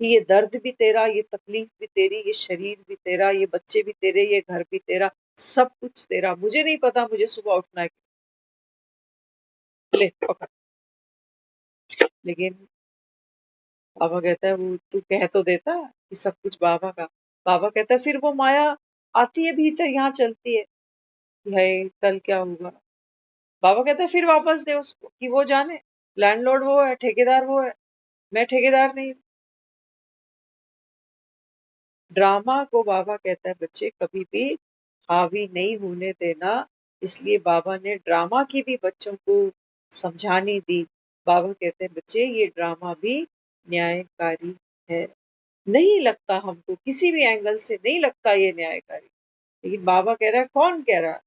ये दर्द भी तेरा, ये तकलीफ भी तेरी, ये शरीर भी तेरा, ये बच्चे भी तेरे, ये घर भी तेरा, सब कुछ तेरा। मुझे नहीं पता मुझे सुबह उठना है, ले पकड़। लेकिन बाबा कहता है वो तू कह तो देता कि सब कुछ बाबा का। बाबा कहता है फिर वो माया आती है भीतर, यहाँ चलती है कि हाय कल क्या होगा। बाबा कहता है फिर वापस दे उसको कि वो जाने, लैंडलॉर्ड वो है, ठेकेदार वो है, मैं ठेकेदार नहीं हूँ। ड्रामा को बाबा कहता है बच्चे कभी भी हावी नहीं होने देना। इसलिए बाबा ने ड्रामा की भी बच्चों को समझानी दी। बाबा कहते हैं बच्चे ये ड्रामा भी न्यायकारी है। नहीं लगता हमको किसी भी एंगल से, नहीं लगता ये न्यायकारी, लेकिन बाबा कह रहा है, कौन कह रहा है?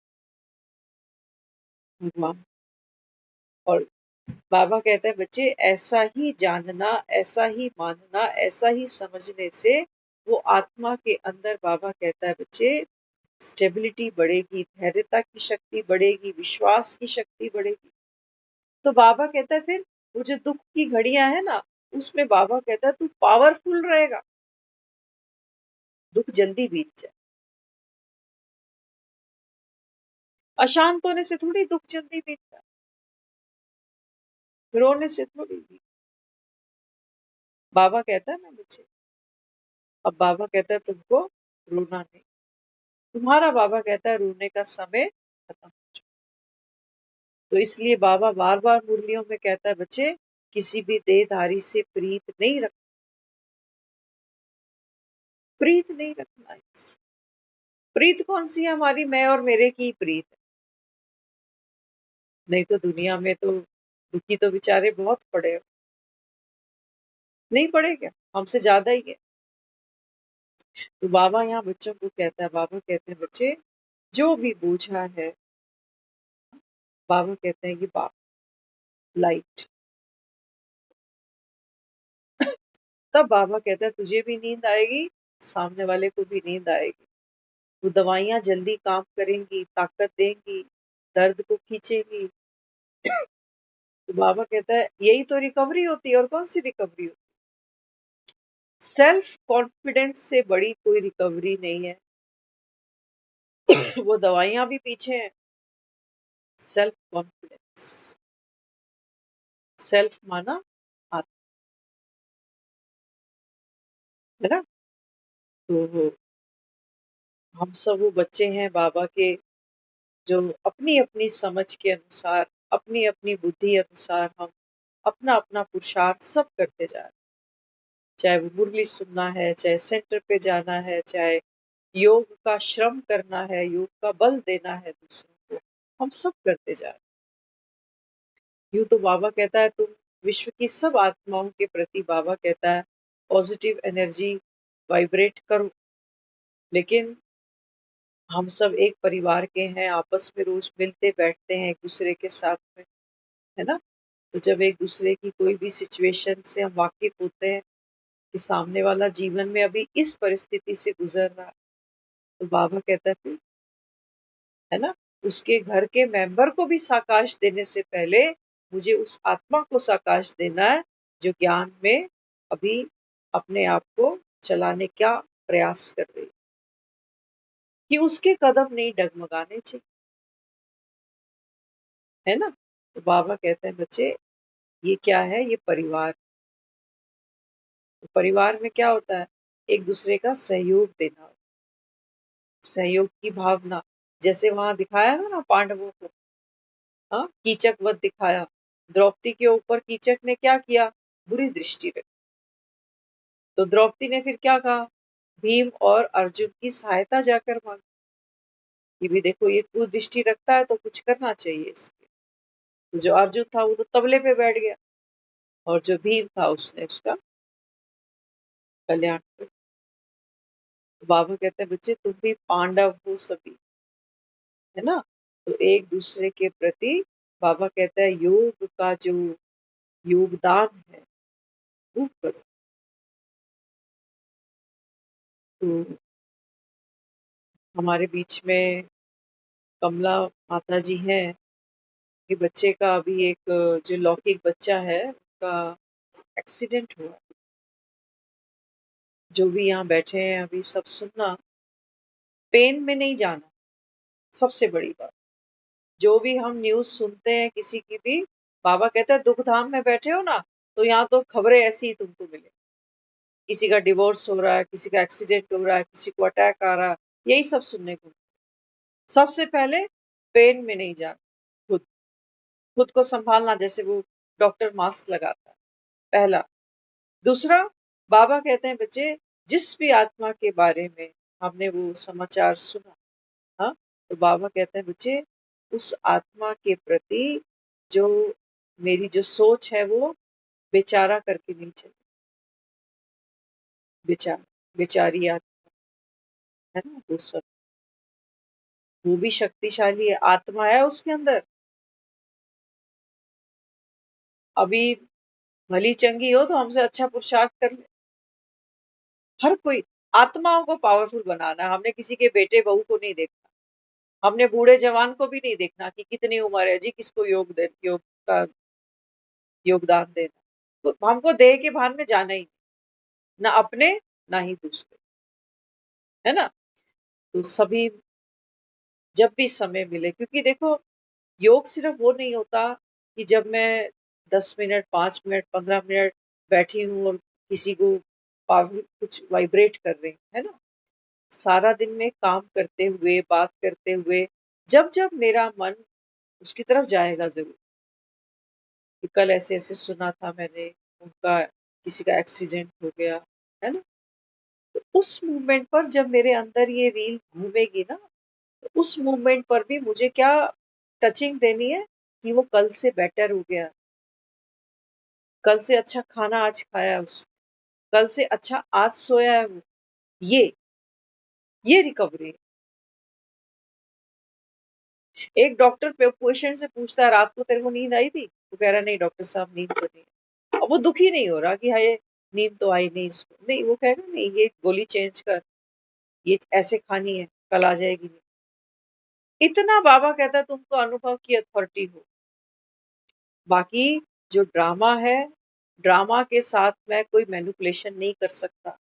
भगवान। और बाबा कहते हैं बच्चे ऐसा ही जानना, ऐसा ही मानना, ऐसा ही समझने से वो आत्मा के अंदर, बाबा कहता है बच्चे स्टेबिलिटी बढ़ेगी, धैर्यता की शक्ति बढ़ेगी, विश्वास की शक्ति बढ़ेगी। तो बाबा कहता है फिर वो जो दुख की घड़ियां है ना, उसमें बाबा कहता है तू पावरफुल रहेगा, दुख जल्दी बीत जाए। अशांत होने से थोड़ी दुख जल्दी बीतता है, रोने से थोड़ी भी। बाबा कहता है ना बच्चे, अब बाबा कहता है तुमको रोना नहीं, तुम्हारा बाबा कहता है रोने का समय खत्म हो चुका। तो इसलिए बाबा बार बार मुरलियों में कहता है बच्चे किसी भी देहधारी से प्रीत नहीं रख, प्रीत नहीं रखना है। प्रीत कौन सी है? हमारी मैं और मेरे की ही प्रीत है। नहीं तो दुनिया में तो दुखी तो बेचारे बहुत पड़े हो। नहीं पड़े क्या? हमसे ज्यादा ही है। तो बाबा यहाँ बच्चों को कहता है, बाबा कहते हैं बच्चे जो भी बूझा है, बाबा कहते हैं ये बाप लाइट। तब बाबा कहता है तुझे भी नींद आएगी, सामने वाले को भी नींद आएगी। वो दवाइयां जल्दी काम करेंगी, ताकत देंगी, दर्द को खींचेंगी। तो बाबा कहता है यही तो रिकवरी होती है, और कौन सी रिकवरी होती है? सेल्फ कॉन्फिडेंस से बड़ी कोई रिकवरी नहीं है। वो दवाइयां भी पीछे हैं। सेल्फ कॉन्फिडेंस, सेल्फ माना आत्मा, है ना? तो हम सब वो बच्चे हैं बाबा के, जो अपनी अपनी समझ के अनुसार, अपनी अपनी बुद्धि अनुसार हम अपना अपना पुरुषार्थ सब करते जा रहे हैं। चाहे वो मुरली सुनना है, चाहे सेंटर पे जाना है, चाहे योग का श्रम करना है, योग का बल देना है दूसरों को, हम सब करते जा रहे हैं। यूं तो बाबा कहता है तुम विश्व की सब आत्माओं के प्रति, बाबा कहता है पॉजिटिव एनर्जी वाइब्रेट करो। लेकिन हम सब एक परिवार के हैं, आपस में रोज मिलते बैठते हैं एक दूसरे के साथ में, है ना? तो जब एक दूसरे की कोई भी सिचुएशन से हम वाकिफ होते हैं कि सामने वाला जीवन में अभी इस परिस्थिति से गुजर रहा है, तो बाबा कहता है है ना, उसके घर के मेंबर को भी साकाश देने से पहले मुझे उस आत्मा को साकाश देना है जो ज्ञान में अभी अपने आप को चलाने का प्रयास कर रही है, कि उसके कदम नहीं डगमगाने चाहिए, है ना? तो बाबा कहते हैं बच्चे, ये क्या है? ये परिवार। तो परिवार में क्या होता है? एक दूसरे का सहयोग देना, सहयोग की भावना। जैसे वहां दिखाया है ना पांडवों को, हाँ, कीचक वध दिखाया। द्रौपदी के ऊपर कीचक ने क्या किया? बुरी दृष्टि रखी। तो द्रौपदी ने फिर क्या कहा? भीम और अर्जुन की सहायता जाकर मांगी कि भी देखो ये कुदृष्टि रखता है तो कुछ करना चाहिए इसके। तो जो अर्जुन था वो तो तबले पे बैठ गया, और जो भीम था उसने उसका कल्याण कर। तो बाबा कहते हैं बच्चे तुम भी पांडव हो सभी, है ना? तो एक दूसरे के प्रति बाबा कहता है योग का जो योगदान है वो करो। तो हमारे बीच में कमला माता जी हैं, कि बच्चे का अभी एक जो लौकिक बच्चा है उसका एक्सीडेंट हुआ। जो भी यहाँ बैठे हैं अभी सब सुनना, पेन में नहीं जाना, सबसे बड़ी बात। जो भी हम न्यूज सुनते हैं किसी की भी, बाबा कहते हैं दुख धाम में बैठे हो ना, तो यहाँ तो खबरें ऐसी ही तुमको मिले, किसी का डिवोर्स हो रहा है, किसी का एक्सीडेंट हो रहा है, किसी को अटैक आ रहा है, यही सब सुनने को। सबसे पहले पेन में नहीं जाना, खुद खुद को संभालना, जैसे वो डॉक्टर मास्क लगाता है, पहला। दूसरा, बाबा कहते हैं बच्चे, जिस भी आत्मा के बारे में हमने वो समाचार सुना, हाँ, तो बाबा कहते हैं बच्चे, उस आत्मा के प्रति जो मेरी जो सोच है वो बेचारा करके नहीं चले। बेचारा, बेचारी आत्मा, है ना? वो सब, वो भी शक्तिशाली है, आत्मा है उसके अंदर। अभी भली चंगी हो तो हमसे अच्छा पुरुषार्थ कर ले। हर कोई आत्माओं को पावरफुल बनाना है। हमने किसी के बेटे बहू को नहीं देखना, हमने बूढ़े जवान को भी नहीं देखना कि कितनी उम्र है जी, किसको योग का योगदान देना। तो हमको देह के भान में जाना ही नहीं, ना अपने ना ही दूसरे, है ना? तो सभी जब भी समय मिले, क्योंकि देखो योग सिर्फ वो नहीं होता कि जब मैं 10 मिनट 5 मिनट 15 मिनट बैठी हूँ और किसी को कुछ वाइब्रेट कर रही हूँ, है ना? सारा दिन में काम करते हुए, बात करते हुए, जब जब मेरा मन उसकी तरफ जाएगा जरूर, कि कल ऐसे ऐसे सुना था मैंने, उनका किसी का एक्सीडेंट हो गया, है ना? तो उस मूवमेंट पर जब मेरे अंदर ये रील घूमेगी ना, तो उस मूवमेंट पर भी मुझे क्या टचिंग देनी है कि वो कल से बेटर हो गया, कल से अच्छा खाना आज खाया उसने, कल से अच्छा आज सोया है वो। ये ये रिकवरी। एक डॉक्टर पेशेंट से पूछता है रात को तेरे को नींद आई थी? वो कह रहा नहीं डॉक्टर साहब नींद तो नहीं आई। अब वो दुखी नहीं हो रहा कि हाय नींद तो आई नहीं इसको, नहीं, वो कहेगा नहीं ये गोली चेंज कर, ये ऐसे खानी है, कल आ जाएगी नींद। इतना बाबा कहता है तुमको अनुभव की अथॉरिटी हो। बाकी जो ड्रामा है, ड्रामा के साथ मैं कोई मैनिपुलेशन नहीं कर सकता,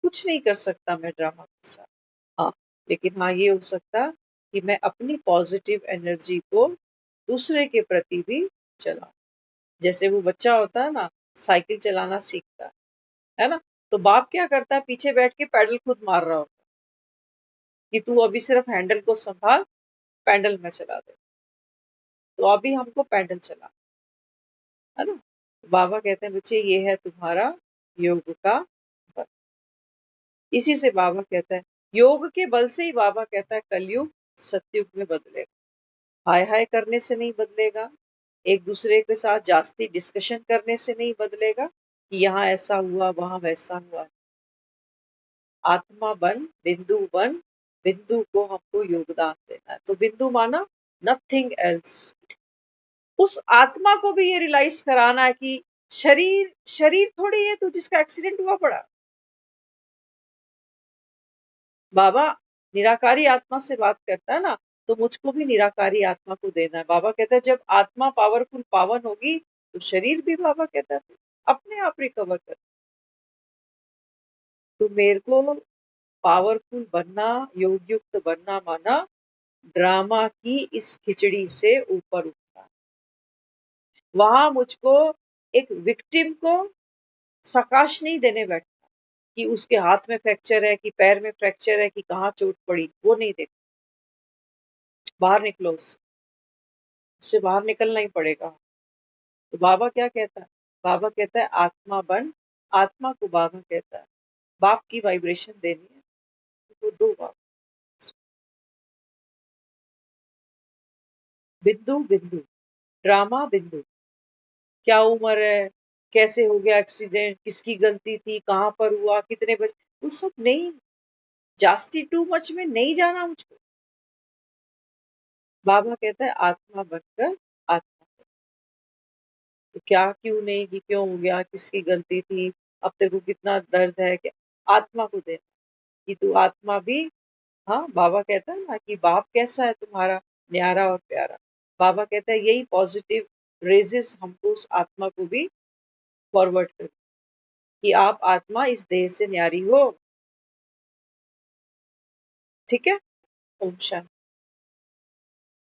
कुछ नहीं कर सकता मैं ड्रामा के साथ। हाँ, लेकिन हाँ ये हो सकता कि मैं अपनी पॉजिटिव एनर्जी को दूसरे के प्रति भी चलाऊं। जैसे वो बच्चा होता है ना, साइकिल चलाना सीखता है ना? तो बाप क्या करता है, पीछे बैठ के पैडल खुद मार रहा होता है कि तू अभी सिर्फ हैंडल को संभाल, पैडल में चला दे। तो अभी हमको पैडल चला, है ना? बाबा कहते हैं बच्चे ये है तुम्हारा योग का बल। इसी से बाबा कहता है, योग के बल से ही बाबा कहता है कलयुग सतयुग में बदलेगा। हाय हाय करने से नहीं बदलेगा, एक दूसरे के साथ जास्ती डिस्कशन करने से नहीं बदलेगा कि यहाँ ऐसा हुआ वहां वैसा हुआ। आत्मा बन, बिंदु बन, बिंदु को हमको योगदान देना है। तो बिंदु माना नथिंग एल्स। उस आत्मा को भी ये रियलाइज कराना है कि शरीर शरीर थोड़ी है तो जिसका एक्सीडेंट हुआ पड़ा। बाबा निराकारी आत्मा से बात करता है ना, तो मुझको भी निराकारी आत्मा को देना है। बाबा कहता है जब आत्मा पावरफुल पावन होगी तो शरीर भी, बाबा कहता है, अपने आप रिकवर कर। तो मेरे को पावरफुल बनना, योग युक्त बनना माना ड्रामा की इस खिचड़ी से ऊपर उठना। वहां मुझको एक विक्टिम को सकाश नहीं देने बैठना कि उसके हाथ में फ्रैक्चर है कि पैर में फ्रैक्चर है कि कहाँ चोट पड़ी, वो नहीं देख। बाहर निकलो, उससे बाहर निकलना ही पड़ेगा। तो बाबा क्या कहता है? बाबा कहता है आत्मा बन। आत्मा को बाबा कहता है बाप की वाइब्रेशन देनी है तो दो बाप। बिंदु बिंदु, ड्रामा बिंदु। क्या उम्र है, कैसे हो गया एक्सीडेंट, किसकी गलती थी, कहाँ पर हुआ, कितने बजे, वो सब नहीं। जास्ती टू मच में नहीं जाना मुझको। बाबा कहता है आत्मा बनकर आत्मा। तो क्या क्यों नहीं, कि क्यों हो गया, किसकी गलती थी, अब तेरे को कितना दर्द है, कि आत्मा को देना कि तू आत्मा भी। हाँ, बाबा कहता है ना कि बाप कैसा है तुम्हारा, न्यारा और प्यारा। बाबा कहता है यही पॉजिटिव रेजेस हमको उस आत्मा को भी फॉरवर्ड कर कि आप आत्मा इस देह से न्यारी हो। ठीक है। ओम शांति।